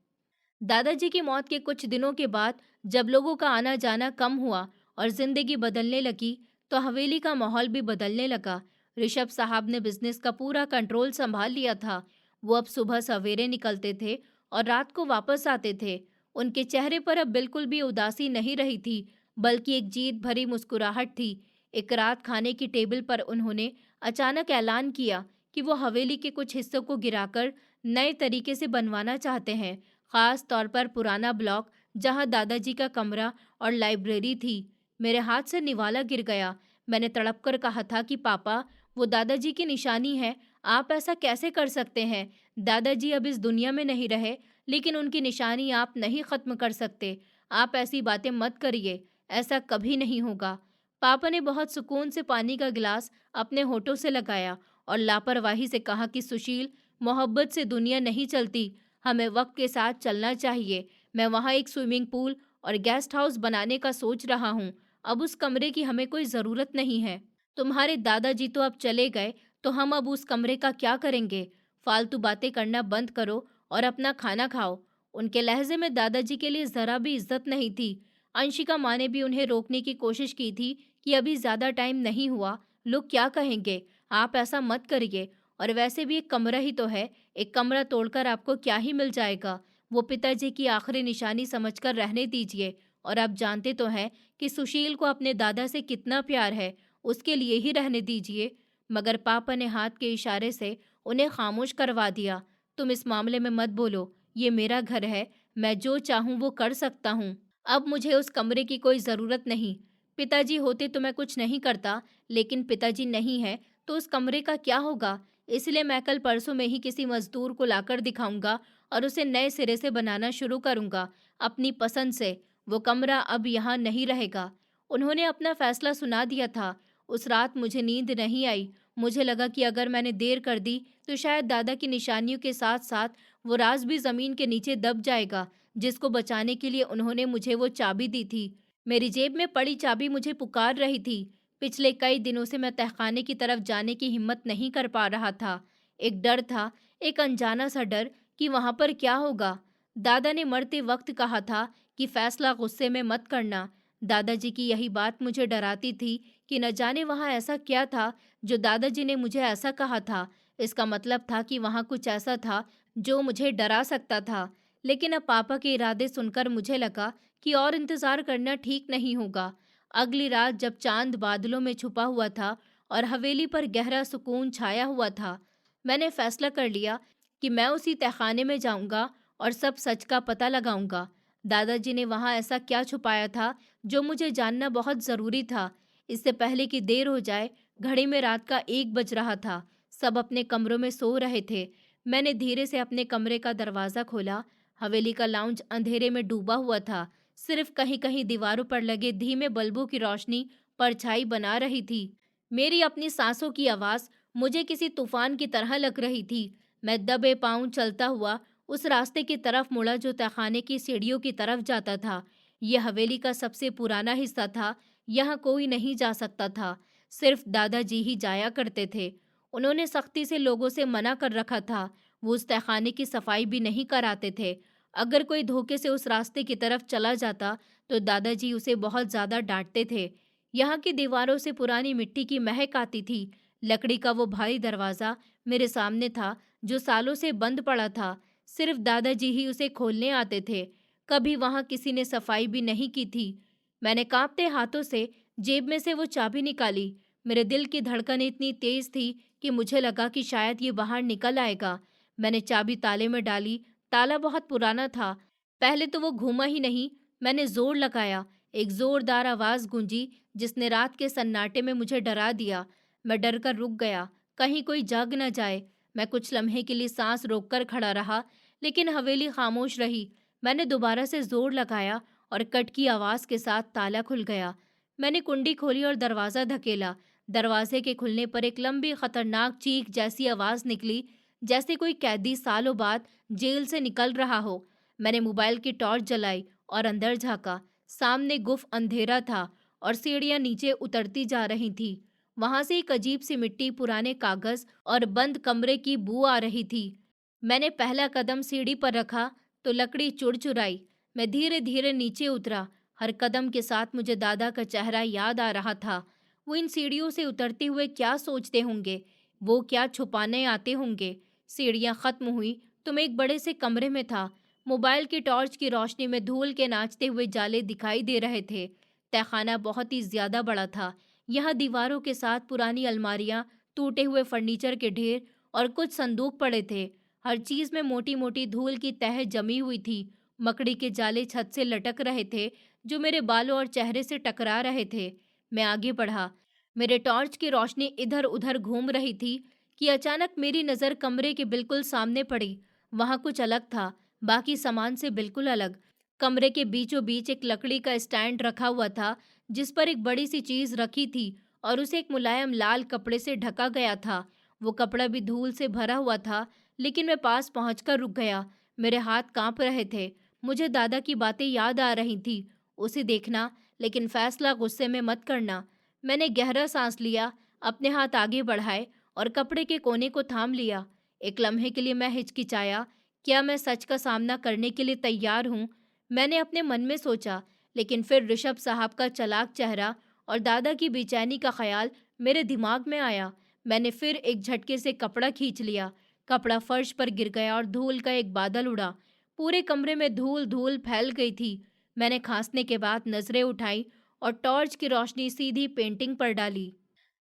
दादाजी की मौत के कुछ दिनों के बाद जब लोगों का आना जाना कम हुआ और जिंदगी बदलने लगी, तो हवेली का माहौल भी बदलने लगा। ऋषभ साहब ने बिजनेस का पूरा कंट्रोल संभाल लिया था। वो अब सुबह सवेरे निकलते थे और रात को वापस आते थे। उनके चेहरे पर अब बिल्कुल भी उदासी नहीं रही थी, बल्कि एक जीत भरी मुस्कुराहट थी। एक रात खाने की टेबल पर उन्होंने अचानक ऐलान किया कि वो हवेली के कुछ हिस्सों को गिराकर नए तरीके से बनवाना चाहते हैं, खास तौर पर पुराना ब्लॉक जहां दादाजी का कमरा और लाइब्रेरी थी। मेरे हाथ से निवाला गिर गया। मैंने तड़प कर कहा था कि पापा, वो दादाजी की निशानी है, आप ऐसा कैसे कर सकते हैं? दादाजी अब इस दुनिया में नहीं रहे, लेकिन उनकी निशानी आप नहीं खत्म कर सकते। आप ऐसी बातें मत करिए, ऐसा कभी नहीं होगा। पापा ने बहुत सुकून से पानी का गिलास अपने होठों से लगाया और लापरवाही से कहा कि सुशील, मोहब्बत से दुनिया नहीं चलती, हमें वक्त के साथ चलना चाहिए। मैं वहाँ एक स्विमिंग पूल और गेस्ट हाउस बनाने का सोच रहा हूँ। अब उस कमरे की हमें कोई ज़रूरत नहीं है। तुम्हारे दादाजी तो अब चले गए, तो हम अब उस कमरे का क्या करेंगे? फालतू बातें करना बंद करो और अपना खाना खाओ। उनके लहजे में दादाजी के लिए ज़रा भी इज्जत नहीं थी। अंशिका माँ ने भी उन्हें रोकने की कोशिश की थी कि अभी ज़्यादा टाइम नहीं हुआ, लोग क्या कहेंगे? आप ऐसा मत करिए। और वैसे भी एक कमरा ही तो है, एक कमरा तोड़कर आपको क्या ही मिल जाएगा? वो पिताजी की आखिरी निशानी समझकर रहने दीजिए। और आप जानते तो हैं कि सुशील को अपने दादा से कितना प्यार है, उसके लिए ही रहने दीजिए। मगर पापा ने हाथ के इशारे से उन्हें खामोश करवा दिया। तुम इस मामले में मत बोलो, ये मेरा घर है, मैं जो चाहूँ वो कर सकता हूँ। अब मुझे उस कमरे की कोई ज़रूरत नहीं। पिताजी होते तो मैं कुछ नहीं करता, लेकिन पिताजी नहीं है तो उस कमरे का क्या होगा? इसलिए मैं कल परसों में ही किसी मजदूर को लाकर दिखाऊंगा और उसे नए सिरे से बनाना शुरू करूंगा, अपनी पसंद से। वो कमरा अब यहाँ नहीं रहेगा। उन्होंने अपना फैसला सुना दिया था। उस रात मुझे नींद नहीं आई। मुझे लगा कि अगर मैंने देर कर दी तो शायद दादा की निशानियों के साथ साथ वो राज भी जमीन के नीचे दब जाएगा, जिसको बचाने के लिए उन्होंने मुझे वो चाबी दी थी। मेरी जेब में पड़ी चाबी मुझे पुकार रही थी। पिछले कई दिनों से मैं तहखाने की तरफ जाने की हिम्मत नहीं कर पा रहा था। एक डर था, एक अनजाना सा डर कि वहां पर क्या होगा। दादा ने मरते वक्त कहा था कि फैसला गुस्से में मत करना। दादाजी की यही बात मुझे डराती थी कि न जाने वहाँ ऐसा क्या था जो दादाजी ने मुझे ऐसा कहा था। इसका मतलब था कि वहाँ कुछ ऐसा था जो मुझे डरा सकता था। लेकिन अब पापा के इरादे सुनकर मुझे लगा कि और इंतज़ार करना ठीक नहीं होगा। अगली रात जब चाँद बादलों में छुपा हुआ था और हवेली पर गहरा सुकून छाया हुआ था, मैंने फैसला कर लिया कि मैं उसी तहखाने में जाऊँगा और सब सच का पता लगाऊँगा। दादाजी ने वहाँ ऐसा क्या छुपाया था जो मुझे जानना बहुत ज़रूरी था। इससे पहले कि देर हो जाए, घड़ी में रात का 1 बज रहा था। सब अपने कमरों में सो रहे थे। मैंने धीरे से अपने कमरे का दरवाज़ा खोला। हवेली का लाउंज अंधेरे में डूबा हुआ था। सिर्फ कहीं-कहीं दीवारों पर लगे धीमे बल्बों की रोशनी परछाई बना रही थी। मेरी अपनी सांसों की आवाज़ मुझे किसी तूफान की तरह लग रही थी। मैं दबे पाँव चलता हुआ उस रास्ते की तरफ मुड़ा जो तहखाने की सीढ़ियों की तरफ जाता था। यह हवेली का सबसे पुराना हिस्सा था। यहाँ कोई नहीं जा सकता था। सिर्फ दादाजी ही जाया करते थे। उन्होंने सख्ती से लोगों से मना कर रखा था। वो उस तहखाने की सफाई भी नहीं कराते थे। अगर कोई धोखे से उस रास्ते की तरफ चला जाता तो दादाजी उसे बहुत ज़्यादा डांटते थे। यहाँ की दीवारों से पुरानी मिट्टी की महक आती थी। लकड़ी का वो भारी दरवाज़ा मेरे सामने था जो सालों से बंद पड़ा था। सिर्फ दादाजी ही उसे खोलने आते थे। कभी वहाँ किसी ने सफाई भी नहीं की थी। मैंने कांपते हाथों से जेब में से वो चाबी निकाली। मेरे दिल की धड़कन इतनी तेज थी कि मुझे लगा कि शायद ये बाहर निकल आएगा। मैंने चाबी ताले में डाली। ताला बहुत पुराना था। पहले तो वो घूमा ही नहीं। मैंने जोर लगाया। एक जोरदार आवाज़ गूंजी जिसने रात के सन्नाटे में मुझे डरा दिया। मैं डर कर रुक गया, कहीं कोई जाग न जाए। मैं कुछ लम्हे के लिए सांस रोककर खड़ा रहा, लेकिन हवेली खामोश रही। मैंने दोबारा से जोर लगाया और कट की आवाज़ के साथ ताला खुल गया। मैंने कुंडी खोली और दरवाज़ा धकेला। दरवाजे के खुलने पर एक लंबी खतरनाक चीख जैसी आवाज़ निकली, जैसे कोई कैदी सालों बाद जेल से निकल रहा हो। मैंने मोबाइल की टॉर्च जलाई और अंदर झाँका। सामने गुफ अंधेरा था और सीढ़ियाँ नीचे उतरती जा रही थीं। वहाँ से एक अजीब सी मिट्टी, पुराने कागज़ और बंद कमरे की बू आ रही थी। मैंने पहला कदम सीढ़ी पर रखा तो लकड़ी चुड़चुड़ाई। मैं धीरे-धीरे नीचे उतरा। हर कदम के साथ मुझे दादा का चेहरा याद आ रहा था। वो इन सीढ़ियों से उतरते हुए क्या सोचते होंगे? वो क्या छुपाने आते होंगे? सीढ़ियाँ खत्म हुई तो मैं एक बड़े से कमरे में था। मोबाइल की टॉर्च की रोशनी में धूल के नाचते हुए जाले दिखाई दे रहे थे। तहखाना बहुत ही ज्यादा बड़ा था। यहाँ दीवारों के साथ पुरानी अलमारियाँ, टूटे हुए फर्नीचर के ढेर और कुछ संदूक पड़े थे। हर चीज में मोटी मोटी धूल की तह जमी हुई थी। मकड़ी के जाले छत से लटक रहे थे जो मेरे बालों और चेहरे से टकरा रहे थे। मैं आगे बढ़ा। मेरे टॉर्च की रोशनी इधर उधर घूम रही थी कि अचानक मेरी नज़र कमरे के बिल्कुल सामने पड़ी। वहाँ कुछ अलग था, बाकी सामान से बिल्कुल अलग। कमरे के बीचों बीच एक लकड़ी का स्टैंड रखा हुआ था जिस पर एक बड़ी सी चीज रखी थी और उसे एक मुलायम लाल कपड़े से ढका गया था। वो कपड़ा भी धूल से भरा हुआ था, लेकिन मैं पास पहुंचकर रुक गया। मेरे हाथ कांप रहे थे। मुझे दादा की बातें याद आ रही थी। उसे देखना, लेकिन फैसला गुस्से में मत करना। मैंने गहरा सांस लिया, अपने हाथ आगे बढ़ाए और कपड़े के कोने को थाम लिया। एक लम्हे के लिए मैं हिचकिचाया। क्या मैं सच का सामना करने के लिए तैयार हूँ? मैंने अपने मन में सोचा, लेकिन फिर ऋषभ साहब का चालाक चेहरा और दादा की बेचैनी का ख्याल मेरे दिमाग में आया। मैंने फिर एक झटके से कपड़ा खींच लिया। कपड़ा फर्श पर गिर गया और धूल का एक बादल उड़ा। पूरे कमरे में धूल धूल फैल गई थी। मैंने खांसने के बाद नजरें उठाई और टॉर्च की रोशनी सीधी पेंटिंग पर डाली।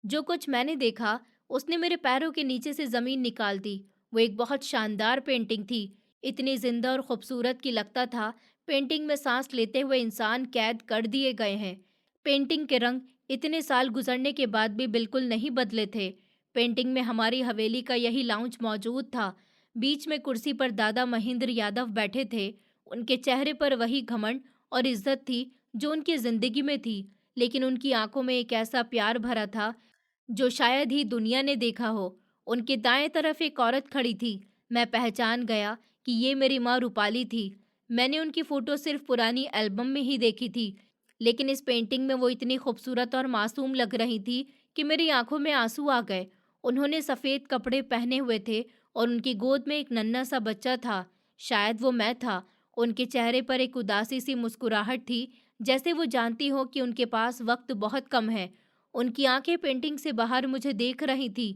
जो कुछ मैंने देखा उसने मेरे पैरों के नीचे से जमीन निकाल दी। वो एक बहुत शानदार पेंटिंग थी, इतनी जिंदा और खूबसूरत कि लगता था पेंटिंग में सांस लेते हुए इंसान कैद कर दिए गए हैं। पेंटिंग के रंग इतने साल गुजरने के बाद भी बिल्कुल नहीं बदले थे। पेंटिंग में हमारी हवेली का यही लाउंज मौजूद था। बीच में कुर्सी पर दादा महेंद्र यादव बैठे थे। उनके चेहरे पर वही घमंड और इज्जत थी जो उनकी जिंदगी में थी, लेकिन उनकी आंखों में एक ऐसा प्यार भरा था जो शायद ही दुनिया ने देखा हो। उनके दाएं तरफ एक औरत खड़ी थी। मैं पहचान गया कि ये मेरी माँ रूपाली थी। मैंने उनकी फ़ोटो सिर्फ पुरानी एल्बम में ही देखी थी, लेकिन इस पेंटिंग में वो इतनी खूबसूरत और मासूम लग रही थी कि मेरी आंखों में आंसू आ गए। उन्होंने सफ़ेद कपड़े पहने हुए थे और उनकी गोद में एक नन्हा सा बच्चा था। शायद वो मैं था। उनके चेहरे पर एक उदासी सी मुस्कुराहट थी जैसे वो जानती हो कि उनके पास वक्त बहुत कम है। उनकी आंखें पेंटिंग से बाहर मुझे देख रही थी।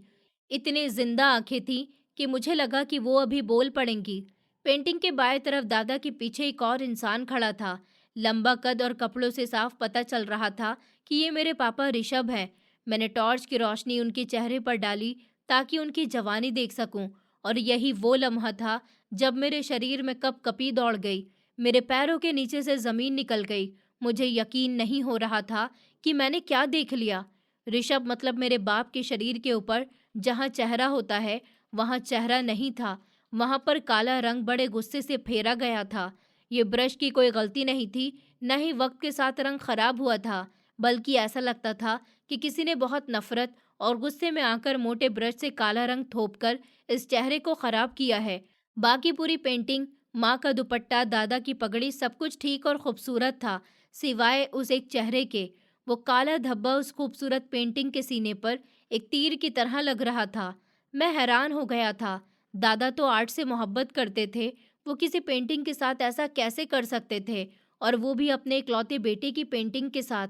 इतने जिंदा आंखें थी कि मुझे लगा कि वो अभी बोल पड़ेंगी। पेंटिंग के बाएं तरफ दादा के पीछे एक और इंसान खड़ा था। लंबा कद और कपड़ों से साफ पता चल रहा था कि ये मेरे पापा ऋषभ हैं। मैंने टॉर्च की रोशनी उनके चेहरे पर डाली ताकि उनकी जवानी देख सकूं, और यही वो लम्हा था जब मेरे शरीर में कपकपी दौड़ गई। मेरे पैरों के नीचे से जमीन निकल गई। मुझे यकीन नहीं हो रहा था कि मैंने क्या देख लिया। ऋषभ मतलब मेरे बाप के शरीर के ऊपर जहाँ चेहरा होता है, वहाँ चेहरा नहीं था। वहाँ पर काला रंग बड़े गुस्से से फेरा गया था। ये ब्रश की कोई गलती नहीं थी, न ही वक्त के साथ रंग खराब हुआ था, बल्कि ऐसा लगता था कि किसी ने बहुत नफरत और गुस्से में आकर मोटे ब्रश से काला रंग थोपकर इस चेहरे को खराब किया है। बाकी पूरी पेंटिंग, माँ का दुपट्टा, दादा की पगड़ी, सब कुछ ठीक और खूबसूरत था, सिवाय उस एक चेहरे के। वो काला धब्बा उस खूबसूरत पेंटिंग के सीने पर एक तीर की तरह लग रहा था। मैं हैरान हो गया था। दादा तो आर्ट से मोहब्बत करते थे, वो किसी पेंटिंग के साथ ऐसा कैसे कर सकते थे, और वो भी अपने इकलौते बेटे की पेंटिंग के साथ।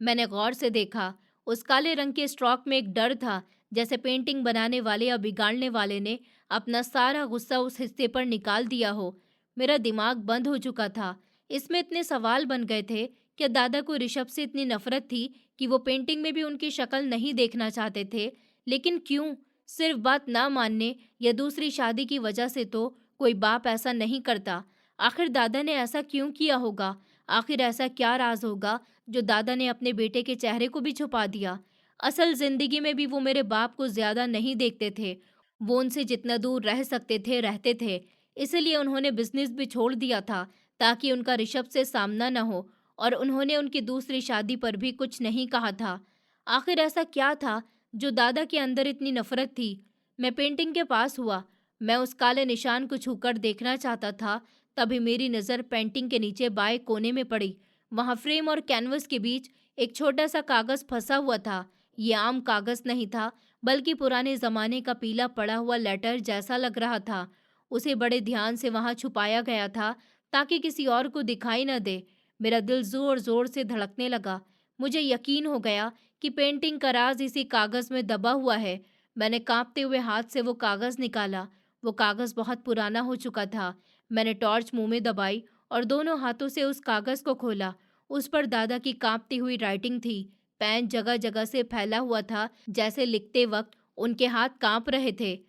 मैंने गौर से देखा। उस काले रंग के स्ट्रोक में एक डर था, जैसे पेंटिंग बनाने वाले या बिगाड़ने वाले ने अपना सारा गुस्सा उस हिस्से पर निकाल दिया हो। मेरा दिमाग बंद हो चुका था। इसमें इतने सवाल बन गए थे। क्या दादा को ऋषभ से इतनी नफरत थी कि वो पेंटिंग में भी उनकी शक्ल नहीं देखना चाहते थे? लेकिन क्यों? सिर्फ बात ना मानने या दूसरी शादी की वजह से तो कोई बाप ऐसा नहीं करता। आखिर दादा ने ऐसा क्यों किया होगा? आखिर ऐसा क्या राज होगा जो दादा ने अपने बेटे के चेहरे को भी छुपा दिया? असल जिंदगी में भी वो मेरे बाप को ज्यादा नहीं देखते थे। वो उनसे जितना दूर रह सकते थे रहते थे। इसलिए उन्होंने बिजनेस भी छोड़ दिया था ताकि उनका ऋषभ से सामना न हो, और उन्होंने उनकी दूसरी शादी पर भी कुछ नहीं कहा था। आखिर ऐसा क्या था जो दादा के अंदर इतनी नफरत थी? मैं पेंटिंग के पास हुआ। मैं उस काले निशान को छूकर देखना चाहता था। तभी मेरी नज़र पेंटिंग के नीचे बाएं कोने में पड़ी। वहाँ फ्रेम और कैनवस के बीच एक छोटा सा कागज फंसा हुआ था। ये आम कागज नहीं था, बल्कि पुराने जमाने का पीला पड़ा हुआ लेटर जैसा लग रहा था। उसे बड़े ध्यान से वहां छुपाया गया था ताकि किसी और को दिखाई न दे। मेरा दिल जोर जोर से धड़कने लगा। मुझे यकीन हो गया कि पेंटिंग का राज इसी कागज में दबा हुआ है। मैंने कांपते हुए हाथ से वो कागज निकाला। वो कागज बहुत पुराना हो चुका था। मैंने टॉर्च मुंह में दबाई और दोनों हाथों से उस कागज को खोला। उस पर दादा की कांपती हुई राइटिंग थी। पेन जगह जगह से फैला हुआ था, जैसे लिखते वक्त उनके हाथ कांप रहे थे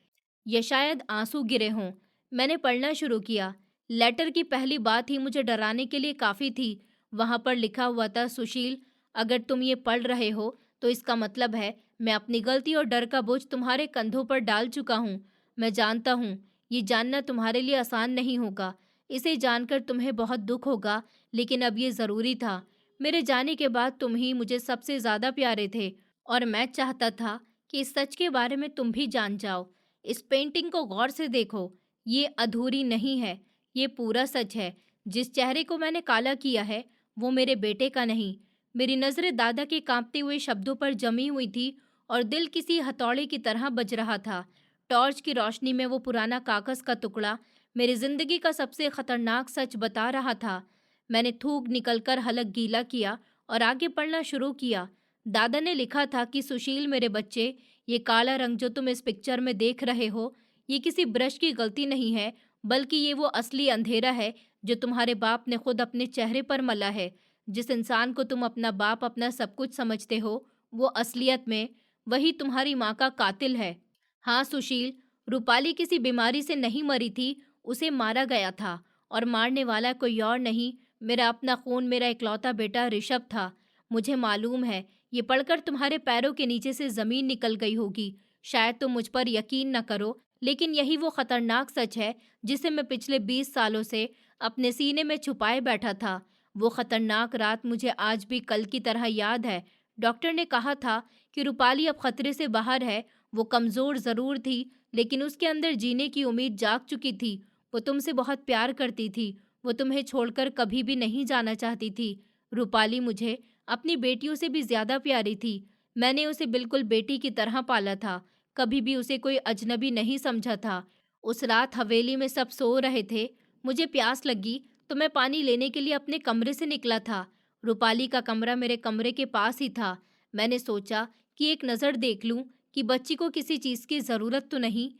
या शायद आंसू गिरे हों। मैंने पढ़ना शुरू किया। लेटर की पहली बात ही मुझे डराने के लिए काफ़ी थी। वहाँ पर लिखा हुआ था, सुशील, अगर तुम ये पढ़ रहे हो तो इसका मतलब है मैं अपनी गलती और डर का बोझ तुम्हारे कंधों पर डाल चुका हूँ। मैं जानता हूँ ये जानना तुम्हारे लिए आसान नहीं होगा। इसे जानकर तुम्हें बहुत दुख होगा, लेकिन अब ये ज़रूरी था। मेरे जाने के बाद तुम ही मुझे सबसे ज़्यादा प्यारे थे, और मैं चाहता था कि इस सच के बारे में तुम भी जान जाओ। इस पेंटिंग को गौर से देखो। ये अधूरी नहीं है, ये पूरा सच है। जिस चेहरे को मैंने काला किया है, वो मेरे बेटे का नहीं। मेरी नज़रें दादा के कांपते हुए शब्दों पर जमी हुई थी, और दिल किसी हथौड़े की तरह बज रहा था। टॉर्च की रोशनी में वो पुराना कागज का टुकड़ा मेरी जिंदगी का सबसे खतरनाक सच बता रहा था। मैंने थूक निकलकर हलक गीला किया और आगे पढ़ना शुरू किया। दादा ने लिखा था कि सुशील मेरे बच्चे, ये काला रंग जो तुम इस पिक्चर में देख रहे हो, ये किसी ब्रश की गलती नहीं है, बल्कि ये वो असली अंधेरा है जो तुम्हारे बाप ने खुद अपने चेहरे पर मला है। जिस इंसान को तुम अपना बाप, अपना सब कुछ समझते हो, वो असलियत में वही तुम्हारी माँ का कातिल है। हाँ सुशील, रूपाली किसी बीमारी से नहीं मरी थी, उसे मारा गया था, और मारने वाला कोई और नहीं, मेरा अपना खून, मेरा इकलौता बेटा ऋषभ था। मुझे मालूम है ये पढ़कर तुम्हारे पैरों के नीचे से जमीन निकल गई होगी। शायद तुम मुझ पर यकीन न करो, लेकिन यही वो खतरनाक सच है जिसे मैं पिछले 20 सालों से अपने सीने में छुपाए बैठा था। वो खतरनाक रात मुझे आज भी कल की तरह याद है। डॉक्टर ने कहा था कि रूपाली अब खतरे से बाहर है। वो कमज़ोर ज़रूर थी, लेकिन उसके अंदर जीने की उम्मीद जाग चुकी थी। वो तुमसे बहुत प्यार करती थी। वो तुम्हें छोड़कर कभी भी नहीं जाना चाहती थी। रूपाली मुझे अपनी बेटियों से भी ज़्यादा प्यारी थी। मैंने उसे बिल्कुल बेटी की तरह पाला था, कभी भी उसे कोई अजनबी नहीं समझा था। उस रात हवेली में सब सो रहे थे। मुझे प्यास लगी तो मैं पानी लेने के लिए अपने कमरे से निकला था। रूपाली का कमरा मेरे कमरे के पास ही था। मैंने सोचा कि एक नज़र देख लूं कि बच्ची को किसी चीज़ की ज़रूरत तो नहीं।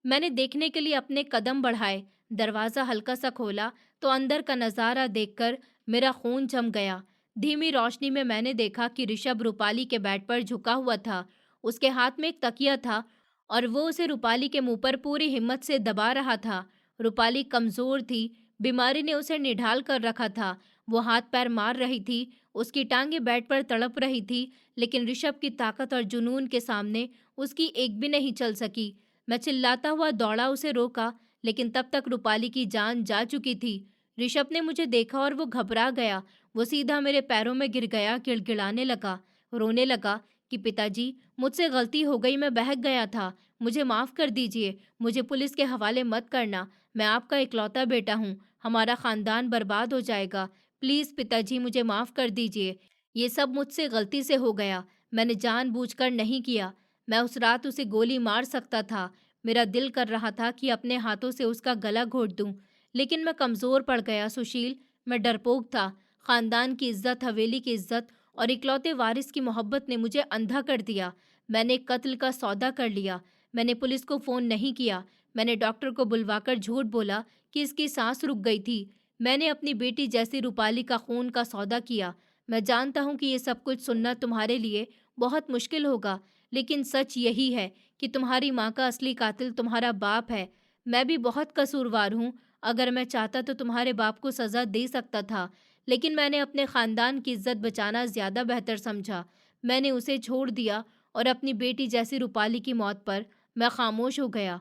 मैंने देखने के लिए अपने कदम बढ़ाए। दरवाज़ा हल्का सा खोला तो अंदर का नज़ारा देखकर मेरा खून जम गया। धीमी रोशनी में मैंने देखा कि ऋषभ रूपाली के बेड पर झुका हुआ था। उसके हाथ में एक तकिया था और वो उसे रूपाली के मुंह पर पूरी हिम्मत से दबा रहा था। रूपाली कमज़ोर थी, बीमारी ने उसे निढाल कर रखा था। वो हाथ पैर मार रही थी, उसकी टांगें बेड पर तड़प रही थी, लेकिन ऋषभ की ताकत और जुनून के सामने उसकी एक भी नहीं चल सकी। मैं चिल्लाता हुआ दौड़ा उसे रोका, लेकिन तब तक रूपाली की जान जा चुकी थी। ऋषभ ने मुझे देखा और वो घबरा गया। वो सीधा मेरे पैरों में गिर गया, गिड़गिड़ाने लगा, रोने लगा कि पिताजी, मुझसे गलती हो गई, मैं बहक गया था, मुझे माफ़ कर दीजिए, मुझे पुलिस के हवाले मत करना, मैं आपका इकलौता बेटा हूँ, हमारा ख़ानदान बर्बाद हो जाएगा, प्लीज़ पिताजी मुझे माफ़ कर दीजिए, ये सब मुझसे गलती से हो गया, मैंने जानबूझकर नहीं किया, मैं उस रात उसे गोली मार सकता था, मेरा दिल कर रहा था कि अपने हाथों से उसका गला घोंट दूं, लेकिन मैं कमज़ोर पड़ गया सुशील, मैं डरपोक था। ख़ानदान की इज्जत, हवेली की इज्जत और इकलौते वारिस की मोहब्बत ने मुझे अंधा कर दिया। मैंने कत्ल का सौदा कर लिया। मैंने पुलिस को फ़ोन नहीं किया। मैंने डॉक्टर को बुलवाकर झूठ बोला कि इसकी सांस रुक गई थी। मैंने अपनी बेटी जैसी रूपाली का खून का सौदा किया। मैं जानता हूँ कि ये सब कुछ सुनना तुम्हारे लिए बहुत मुश्किल होगा, लेकिन सच यही है कि तुम्हारी माँ का असली कातिल तुम्हारा बाप है। मैं भी बहुत कसूरवार हूँ। अगर मैं चाहता तो तुम्हारे बाप को सज़ा दे सकता था, लेकिन मैंने अपने ख़ानदान की इज्जत बचाना ज़्यादा बेहतर समझा। मैंने उसे छोड़ दिया और अपनी बेटी जैसी रूपाली की मौत पर मैं खामोश हो गया।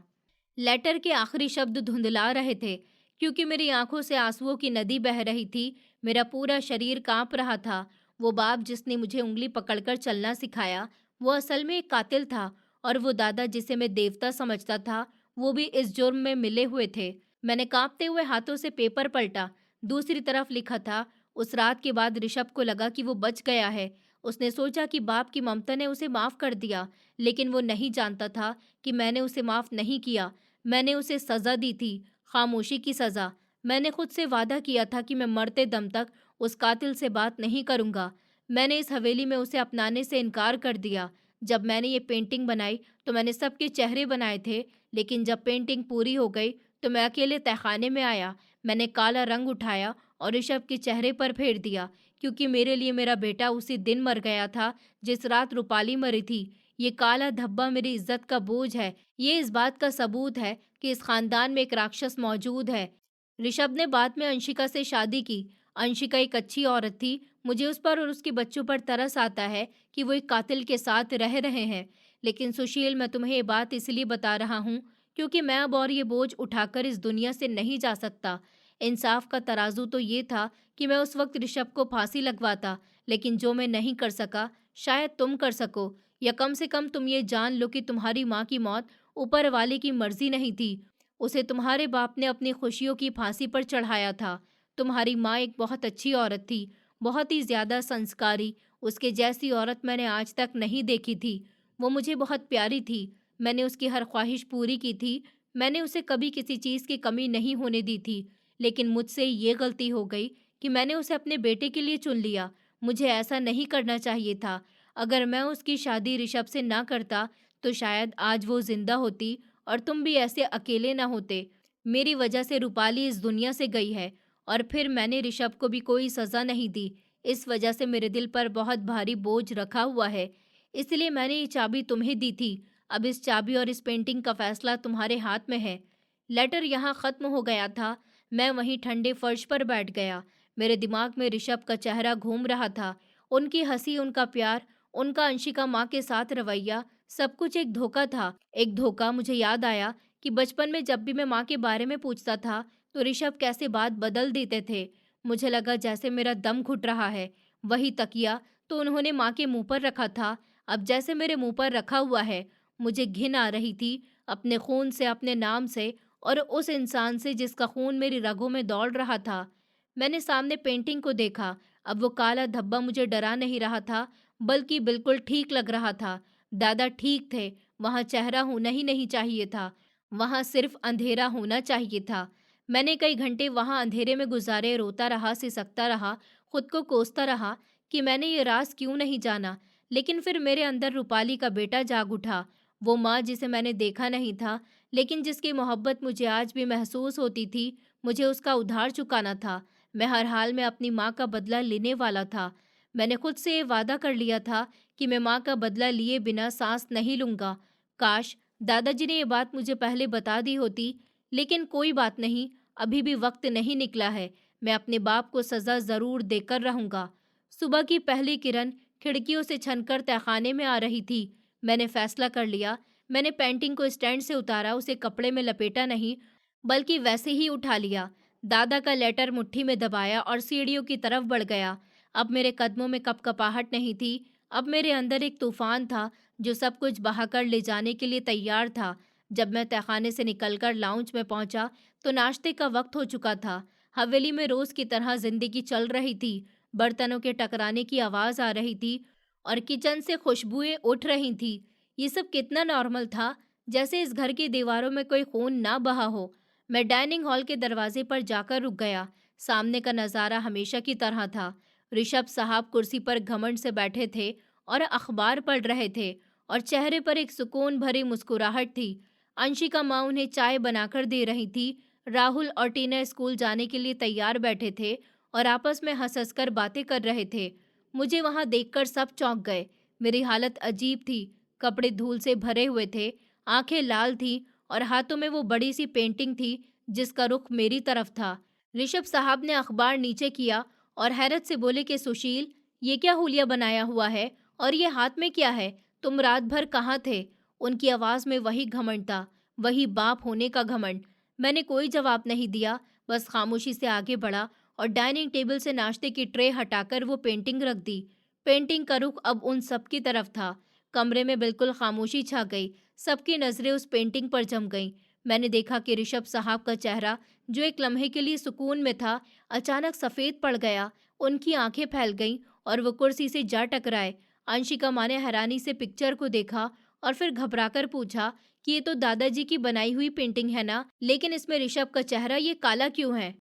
लेटर के आखिरी शब्द धुंधला रहे थे, क्योंकि मेरी आंखों से आंसुओं की नदी बह रही थी। मेरा पूरा शरीर कांप रहा था। वो बाप जिसने मुझे उंगली पकड़कर चलना सिखाया, वो असल में एक कातिल था, और वो दादा जिसे मैं देवता समझता था, वो भी इस जुर्म में मिले हुए थे। मैंने कांपते हुए हाथों से पेपर पलटा। दूसरी तरफ लिखा था, उस रात के बाद ऋषभ को लगा कि वो बच गया है। उसने सोचा कि बाप की ममता ने उसे माफ़ कर दिया, लेकिन वो नहीं जानता था कि मैंने उसे माफ़ नहीं किया। मैंने उसे सज़ा दी थी, खामोशी की सज़ा। मैंने खुद से वादा किया था कि मैं मरते दम तक उस कातिल से बात नहीं करूँगा। मैंने इस हवेली में उसे अपनाने से इनकार कर दिया। जब मैंने ये पेंटिंग बनाई तो मैंने सबके चेहरे बनाए थे, लेकिन जब पेंटिंग पूरी हो गई तो मैं अकेले तहखाने में आया। मैंने काला रंग उठाया और ऋषभ के चेहरे पर फेर दिया, क्योंकि मेरे लिए मेरा बेटा उसी दिन मर गया था जिस रात रूपाली मरी थी। ये काला धब्बा मेरी इज्जत का बोझ है। ये इस बात का सबूत है कि इस खानदान में एक राक्षस मौजूद है। ऋषभ ने बाद में अंशिका से शादी की। अंशिका एक अच्छी औरत थी। मुझे उस पर और उसके बच्चों पर तरस आता है कि वो एक कातिल के साथ रह रहे हैं। लेकिन सुशील, मैं तुम्हें ये बात इसलिए बता रहा हूँ क्योंकि मैं अब और ये बोझ उठाकर इस दुनिया से नहीं जा सकता। इंसाफ का तराजू तो ये था कि मैं उस वक्त ऋषभ को फांसी लगवाता, लेकिन जो मैं नहीं कर सका, शायद तुम कर सको, या कम से कम तुम ये जान लो कि तुम्हारी माँ की मौत ऊपर वाले की मर्जी नहीं थी। उसे तुम्हारे बाप ने अपनी खुशियों की फांसी पर चढ़ाया था। तुम्हारी माँ एक बहुत अच्छी औरत थी, बहुत ही ज़्यादा संस्कारी। उसके जैसी औरत मैंने आज तक नहीं देखी थी। वो मुझे बहुत प्यारी थी। मैंने उसकी हर ख्वाहिश पूरी की थी। मैंने उसे कभी किसी चीज़ की कमी नहीं होने दी थी। लेकिन मुझसे ये गलती हो गई कि मैंने उसे अपने बेटे के लिए चुन लिया। मुझे ऐसा नहीं करना चाहिए था। अगर मैं उसकी शादी ऋषभ से ना करता तो शायद आज वो जिंदा होती और तुम भी ऐसे अकेले ना होते। मेरी वजह से रूपाली इस दुनिया से गई है, और फिर मैंने ऋषभ को भी कोई सज़ा नहीं दी। इस वजह से मेरे दिल पर बहुत भारी बोझ रखा हुआ है। इसलिए मैंने ये चाबी तुम्हें दी थी। अब इस चाबी और इस पेंटिंग का फैसला तुम्हारे हाथ में है। लेटर यहाँ ख़त्म हो गया था। मैं वहीं ठंडे फर्श पर बैठ गया। मेरे दिमाग में ऋषभ का चेहरा घूम रहा था। उनकी हंसी, उनका प्यार, उनका अंशिका माँ के साथ रवैया, सब कुछ एक धोखा था। एक धोखा। मुझे याद आया कि बचपन में जब भी मैं माँ के बारे में पूछता था तो ऋषभ कैसे बात बदल देते थे। मुझे लगा जैसे मेरा दम घुट रहा है। वही तकिया तो उन्होंने माँ के मुंह पर रखा था, अब जैसे मेरे मुंह पर रखा हुआ है। मुझे घिन आ रही थी, अपने खून से, अपने नाम से, और उस इंसान से जिसका खून मेरी रगों में दौड़ रहा था। मैंने सामने पेंटिंग को देखा। अब वो काला धब्बा मुझे डरा नहीं रहा था, बल्कि बिल्कुल ठीक लग रहा था। दादा ठीक थे। वहाँ चेहरा होना ही नहीं चाहिए था। वहाँ सिर्फ अंधेरा होना चाहिए था। मैंने कई घंटे वहाँ अंधेरे में गुजारे, रोता रहा, सिसकता रहा, खुद को कोसता रहा कि मैंने ये राज क्यों नहीं जाना। लेकिन फिर मेरे अंदर रूपाली का बेटा जाग उठा। वो माँ जिसे मैंने देखा नहीं था, लेकिन जिसकी मोहब्बत मुझे आज भी महसूस होती थी। मुझे उसका उधार चुकाना था। मैं हर हाल में अपनी माँ का बदला लेने वाला था। मैंने खुद से ये वादा कर लिया था कि मैं माँ का बदला लिए बिना सांस नहीं लूंगा। काश दादाजी ने ये बात मुझे पहले बता दी होती। लेकिन कोई बात नहीं, अभी भी वक्त नहीं निकला है। मैं अपने बाप को सजा जरूर देकर रहूंगा। सुबह की पहली किरण खिड़कियों से छनकर तहखाने में आ रही थी। मैंने फैसला कर लिया। मैंने पेंटिंग को स्टैंड से उतारा, उसे कपड़े में लपेटा नहीं, बल्कि वैसे ही उठा लिया। दादा का लेटर मुट्ठी में दबाया और सीढ़ियों की तरफ बढ़ गया। अब मेरे कदमों में कपकपाहट नहीं थी। अब मेरे अंदर एक तूफान था जो सब कुछ बहाकर ले जाने के लिए तैयार था। जब मैं तहखाने से निकलकर लाउंज में पहुंचा तो नाश्ते का वक्त हो चुका था। हवेली में रोज की तरह जिंदगी चल रही थी। बर्तनों के टकराने की आवाज आ रही थी और किचन से खुशबुएं उठ रही थी। ये सब कितना नॉर्मल था, जैसे इस घर की दीवारों में कोई खून ना बहा हो। मैं डाइनिंग हॉल के दरवाजे पर जाकर रुक गया। सामने का नज़ारा हमेशा की तरह था। ऋषभ साहब कुर्सी पर घमंड से बैठे थे और अखबार पढ़ रहे थे, और चेहरे पर एक सुकून भरी मुस्कुराहट थी। अंशिका माँ उन्हें चाय बनाकर दे रही थी। राहुल और टीना स्कूल जाने के लिए तैयार बैठे थे और आपस में हंस हंस कर बातें कर रहे थे। मुझे वहां देखकर सब चौंक गए। मेरी हालत अजीब थी। कपड़े धूल से भरे हुए थे, आंखें लाल थी और हाथों में वो बड़ी सी पेंटिंग थी जिसका रुख मेरी तरफ था। ऋषभ साहब ने अखबार नीचे किया और हैरत से बोले कि सुशील, ये क्या हुलिया बनाया हुआ है और ये हाथ में क्या है? तुम रात भर कहाँ थे? उनकी आवाज में वही घमंड था, वही बाप होने का घमंड। मैंने कोई जवाब नहीं दिया, बस खामोशी से आगे बढ़ा और डाइनिंग टेबल से नाश्ते की ट्रे हटाकर वो पेंटिंग रख दी। पेंटिंग का रुख अब उन सब की तरफ था। कमरे में बिल्कुल खामोशी छा गई। सबकी नजरें उस पेंटिंग पर जम गईं। मैंने देखा कि ऋषभ साहब का चेहरा, जो एक लम्हे के लिए सुकून में था, अचानक सफेद पड़ गया। उनकी आंखें फैल गईं और वो कुर्सी से जा टकराए। अंशिका माँ ने हैरानी से पिक्चर को देखा और फिर घबराकर पूछा कि ये तो दादाजी की बनाई हुई पेंटिंग है ना, लेकिन इसमें ऋषभ का चेहरा ये काला क्यों है?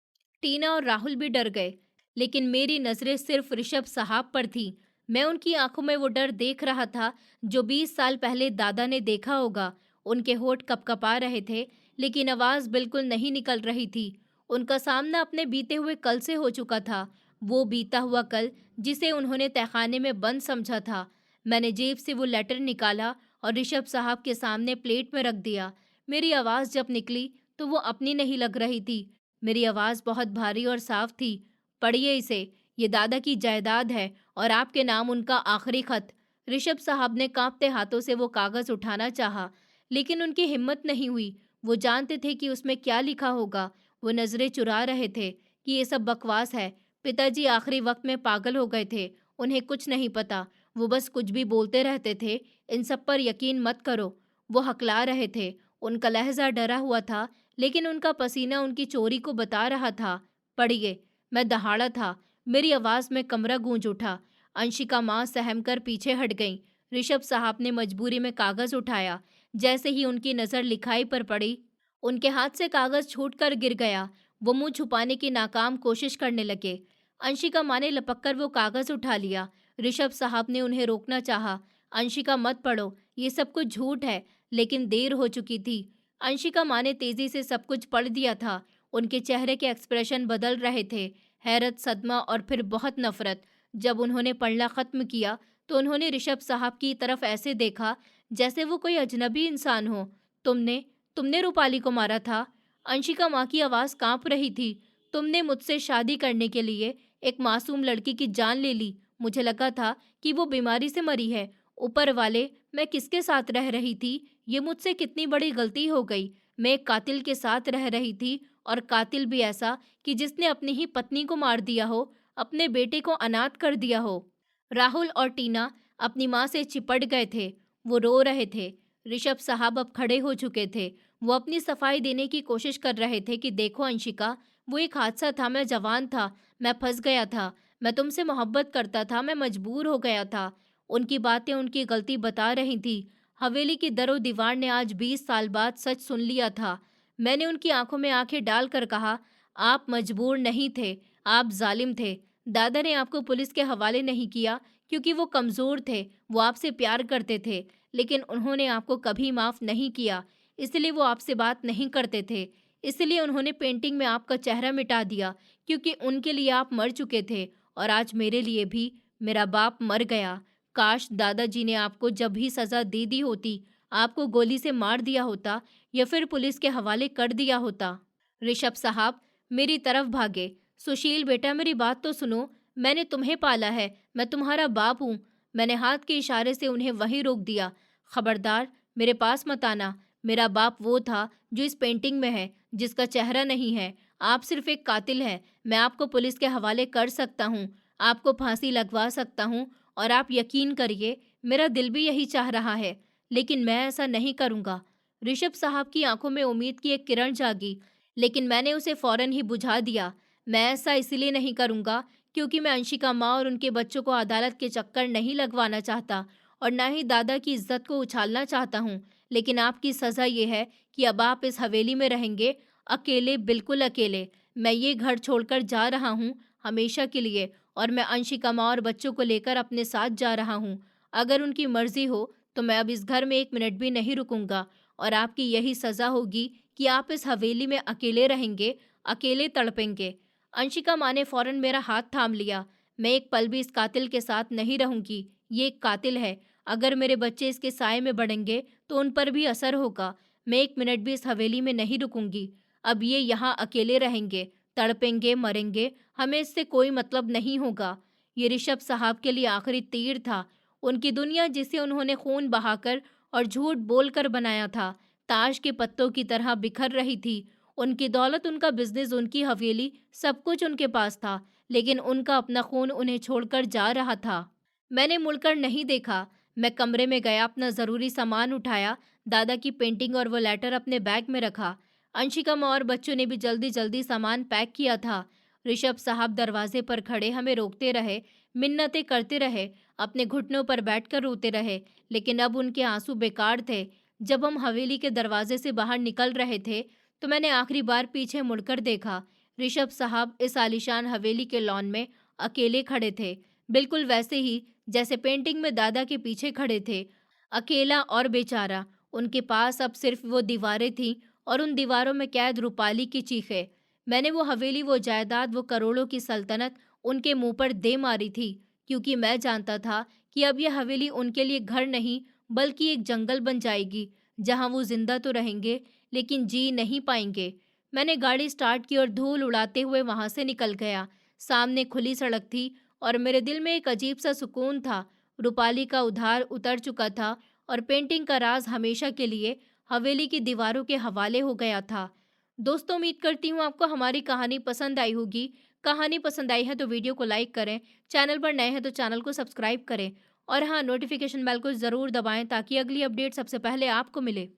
टीना और राहुल भी डर गए, लेकिन मेरी नजरें सिर्फ ऋषभ साहब पर थीं। मैं उनकी आंखों में वो डर देख रहा था जो 20 साल पहले दादा ने देखा होगा। उनके होठ कपकपा रहे थे, लेकिन आवाज बिल्कुल नहीं निकल रही थी। उनका सामना अपने बीते हुए कल से हो चुका था, वो बीता हुआ कल जिसे उन्होंने तहखाने में बंद समझा था। मैंने जेब से वो लेटर निकाला और ऋषभ साहब के सामने प्लेट में रख दिया। मेरी आवाज जब निकली तो वो अपनी नहीं लग रही थी। मेरी आवाज बहुत भारी और साफ थी। पढ़िए इसे, ये दादा की जायदाद है और आपके नाम उनका आखिरी खत। ऋषभ साहब ने कांपते हाथों से वो कागज उठाना चाहा, लेकिन उनकी हिम्मत नहीं हुई। वो जानते थे कि उसमें क्या लिखा होगा। वो नजरें चुरा रहे थे कि ये सब बकवास है। पिताजी आखिरी वक्त में पागल हो गए थे, उन्हें कुछ नहीं पता। वो बस कुछ भी बोलते रहते थे, इन सब पर यकीन मत करो। वो हकला रहे थे। उनका लहजा डरा हुआ था, लेकिन उनका पसीना उनकी चोरी को बता रहा था। पढ़िए। मैं दहाड़ा था। मेरी आवाज में कमरा गूंज उठा। अंशिका माँ सहम कर पीछे हट गईं। ऋषभ साहब ने मजबूरी में कागज उठाया। जैसे ही उनकी नजर लिखाई पर पड़ी, उनके हाथ से कागज छूटकर गिर गया। वो मुंह छुपाने की नाकाम कोशिश करने लगे। अंशिका माँ ने लपक कर वो कागज उठा लिया। ऋषभ साहब ने उन्हें रोकना चाहा। अंशिका, मत पढ़ो, ये सब कुछ झूठ है। लेकिन देर हो चुकी थी। अंशिका माँ ने तेजी से सब कुछ पढ़ दिया था। उनके चेहरे के एक्सप्रेशन बदल रहे थे, हैरत, सदमा और फिर बहुत नफरत। जब उन्होंने पढ़ना खत्म किया तो उन्होंने ऋषभ साहब की तरफ ऐसे देखा जैसे वो कोई अजनबी इंसान हो। तुमने तुमने रूपाली को मारा था? अंशिका माँ की आवाज़ कांप रही थी। तुमने मुझसे शादी करने के लिए एक मासूम लड़की की जान ले ली। मुझे लगा था कि वो बीमारी से मरी है। ऊपर वाले, मैं किसके साथ रह रही थी? ये मुझसे कितनी बड़ी गलती हो गई। मैं एक कातिल के साथ रह रही थी, और कातिल भी ऐसा कि जिसने अपनी ही पत्नी को मार दिया हो, अपने बेटे को अनाथ कर दिया हो। राहुल और टीना अपनी माँ से चिपट गए थे। वो रो रहे थे। ऋषभ साहब अब खड़े हो चुके थे। वो अपनी सफाई देने की कोशिश कर रहे थे कि देखो अंशिका, वो एक हादसा था। मैं जवान था, मैं फंस गया था। मैं तुमसे मोहब्बत करता था, मैं मजबूर हो गया था। उनकी बातें उनकी गलती बता रही थी। हवेली की दरो दीवार ने आज 20 साल बाद सच सुन लिया था। मैंने उनकी आंखों में आंखें डालकर कहा, आप मजबूर नहीं थे, आप जालिम थे। दादा ने आपको पुलिस के हवाले नहीं किया क्योंकि वो कमज़ोर थे, वो आपसे प्यार करते थे, लेकिन उन्होंने आपको कभी माफ़ नहीं किया, इसलिए वो आपसे बात नहीं करते थे। इसलिए उन्होंने पेंटिंग में आपका चेहरा मिटा दिया क्योंकि उनके लिए आप मर चुके थे और आज मेरे लिए भी मेरा बाप मर गया। काश दादाजी ने आपको जब भी सज़ा दे दी होती, आपको गोली से मार दिया होता या फिर पुलिस के हवाले कर दिया होता। ऋषभ साहब मेरी तरफ भागे। सुशील बेटा मेरी बात तो सुनो, मैंने तुम्हें पाला है, मैं तुम्हारा बाप हूँ। मैंने हाथ के इशारे से उन्हें वहीं रोक दिया। खबरदार मेरे पास मत आना। मेरा बाप वो था जो इस पेंटिंग में है, जिसका चेहरा नहीं है। आप सिर्फ एक कातिल हैं। मैं आपको पुलिस के हवाले कर सकता हूँ, आपको फांसी लगवा सकता हूँ और आप यकीन करिए मेरा दिल भी यही चाह रहा है, लेकिन मैं ऐसा नहीं करूँगा। ऋषभ साहब की आंखों में उम्मीद की एक किरण जागी, लेकिन मैंने उसे फौरन ही बुझा दिया। मैं ऐसा इसलिए नहीं करूँगा क्योंकि मैं अंशिका माँ और उनके बच्चों को अदालत के चक्कर नहीं लगवाना चाहता और ना ही दादा की इज्जत को उछालना चाहता हूँ। लेकिन आपकी सज़ा ये है कि अब आप इस हवेली में रहेंगे, अकेले, बिल्कुल अकेले। मैं ये घर छोड़कर जा रहा हूँ हमेशा के लिए और मैं अंशिका माँ और बच्चों को लेकर अपने साथ जा रहा हूँ। अगर उनकी मर्ज़ी हो तो मैं अब इस घर में 1 मिनट भी नहीं रुकूंगा और आपकी यही सज़ा होगी कि आप इस हवेली में अकेले रहेंगे, अकेले तड़पेंगे। अंशिका माँ ने फौरन मेरा हाथ थाम लिया। मैं एक पल भी इस कातिल के साथ नहीं रहूंगी। ये एक कातिल है। अगर मेरे बच्चे इसके साए में बढ़ेंगे तो उन पर भी असर होगा। मैं 1 मिनट भी इस हवेली में नहीं रुकूंगी। अब ये यहाँ अकेले रहेंगे, तड़पेंगे, मरेंगे, हमें इससे कोई मतलब नहीं होगा। ये ऋषभ साहब के लिए आखिरी तीर था। उनकी दुनिया जिसे उन्होंने खून बहाकर और झूठ बोलकर बनाया था, ताश के पत्तों की तरह बिखर रही थी। उनकी दौलत, उनका बिजनेस, उनकी हवेली, सब कुछ उनके पास था, लेकिन उनका अपना खून उन्हें छोड़कर जा रहा था। मैंने मुड़कर नहीं देखा। मैं कमरे में गया, अपना ज़रूरी सामान उठाया, दादा की पेंटिंग और वो लेटर अपने बैग में रखा। अंशिका माँ और बच्चों ने भी जल्दी जल्दी सामान पैक किया था। ऋषभ साहब दरवाजे पर खड़े हमें रोकते रहे, मिन्नतें करते रहे, अपने घुटनों पर बैठकर रोते रहे, लेकिन अब उनके आंसू बेकार थे। जब हम हवेली के दरवाजे से बाहर निकल रहे थे तो मैंने आखिरी बार पीछे मुड़कर देखा। ऋषभ साहब इस आलीशान हवेली के लॉन में अकेले खड़े थे, बिल्कुल वैसे ही जैसे पेंटिंग में दादा के पीछे खड़े थे। अकेला और बेचारा। उनके पास अब सिर्फ वो दीवारें थीं और उन दीवारों में कैद रूपाली की चीखें। मैंने वो हवेली, वो जायदाद, वो करोड़ों की सल्तनत उनके मुंह पर दे मारी थी, क्योंकि मैं जानता था कि अब यह हवेली उनके लिए घर नहीं बल्कि एक जंगल बन जाएगी, जहां वो जिंदा तो रहेंगे लेकिन जी नहीं पाएंगे। मैंने गाड़ी स्टार्ट की और धूल उड़ाते हुए वहां से निकल गया। सामने खुली सड़क थी और मेरे दिल में एक अजीब सा सुकून था। रूपाली का उधार उतर चुका था और पेंटिंग का राज हमेशा के लिए हवेली की दीवारों के हवाले हो गया था। दोस्तों, उम्मीद करती हूँ आपको हमारी कहानी पसंद आई होगी। कहानी पसंद आई है तो वीडियो को लाइक करें, चैनल पर नए हैं तो चैनल को सब्सक्राइब करें और हाँ, नोटिफिकेशन बेल को ज़रूर दबाएं ताकि अगली अपडेट सबसे पहले आपको मिले।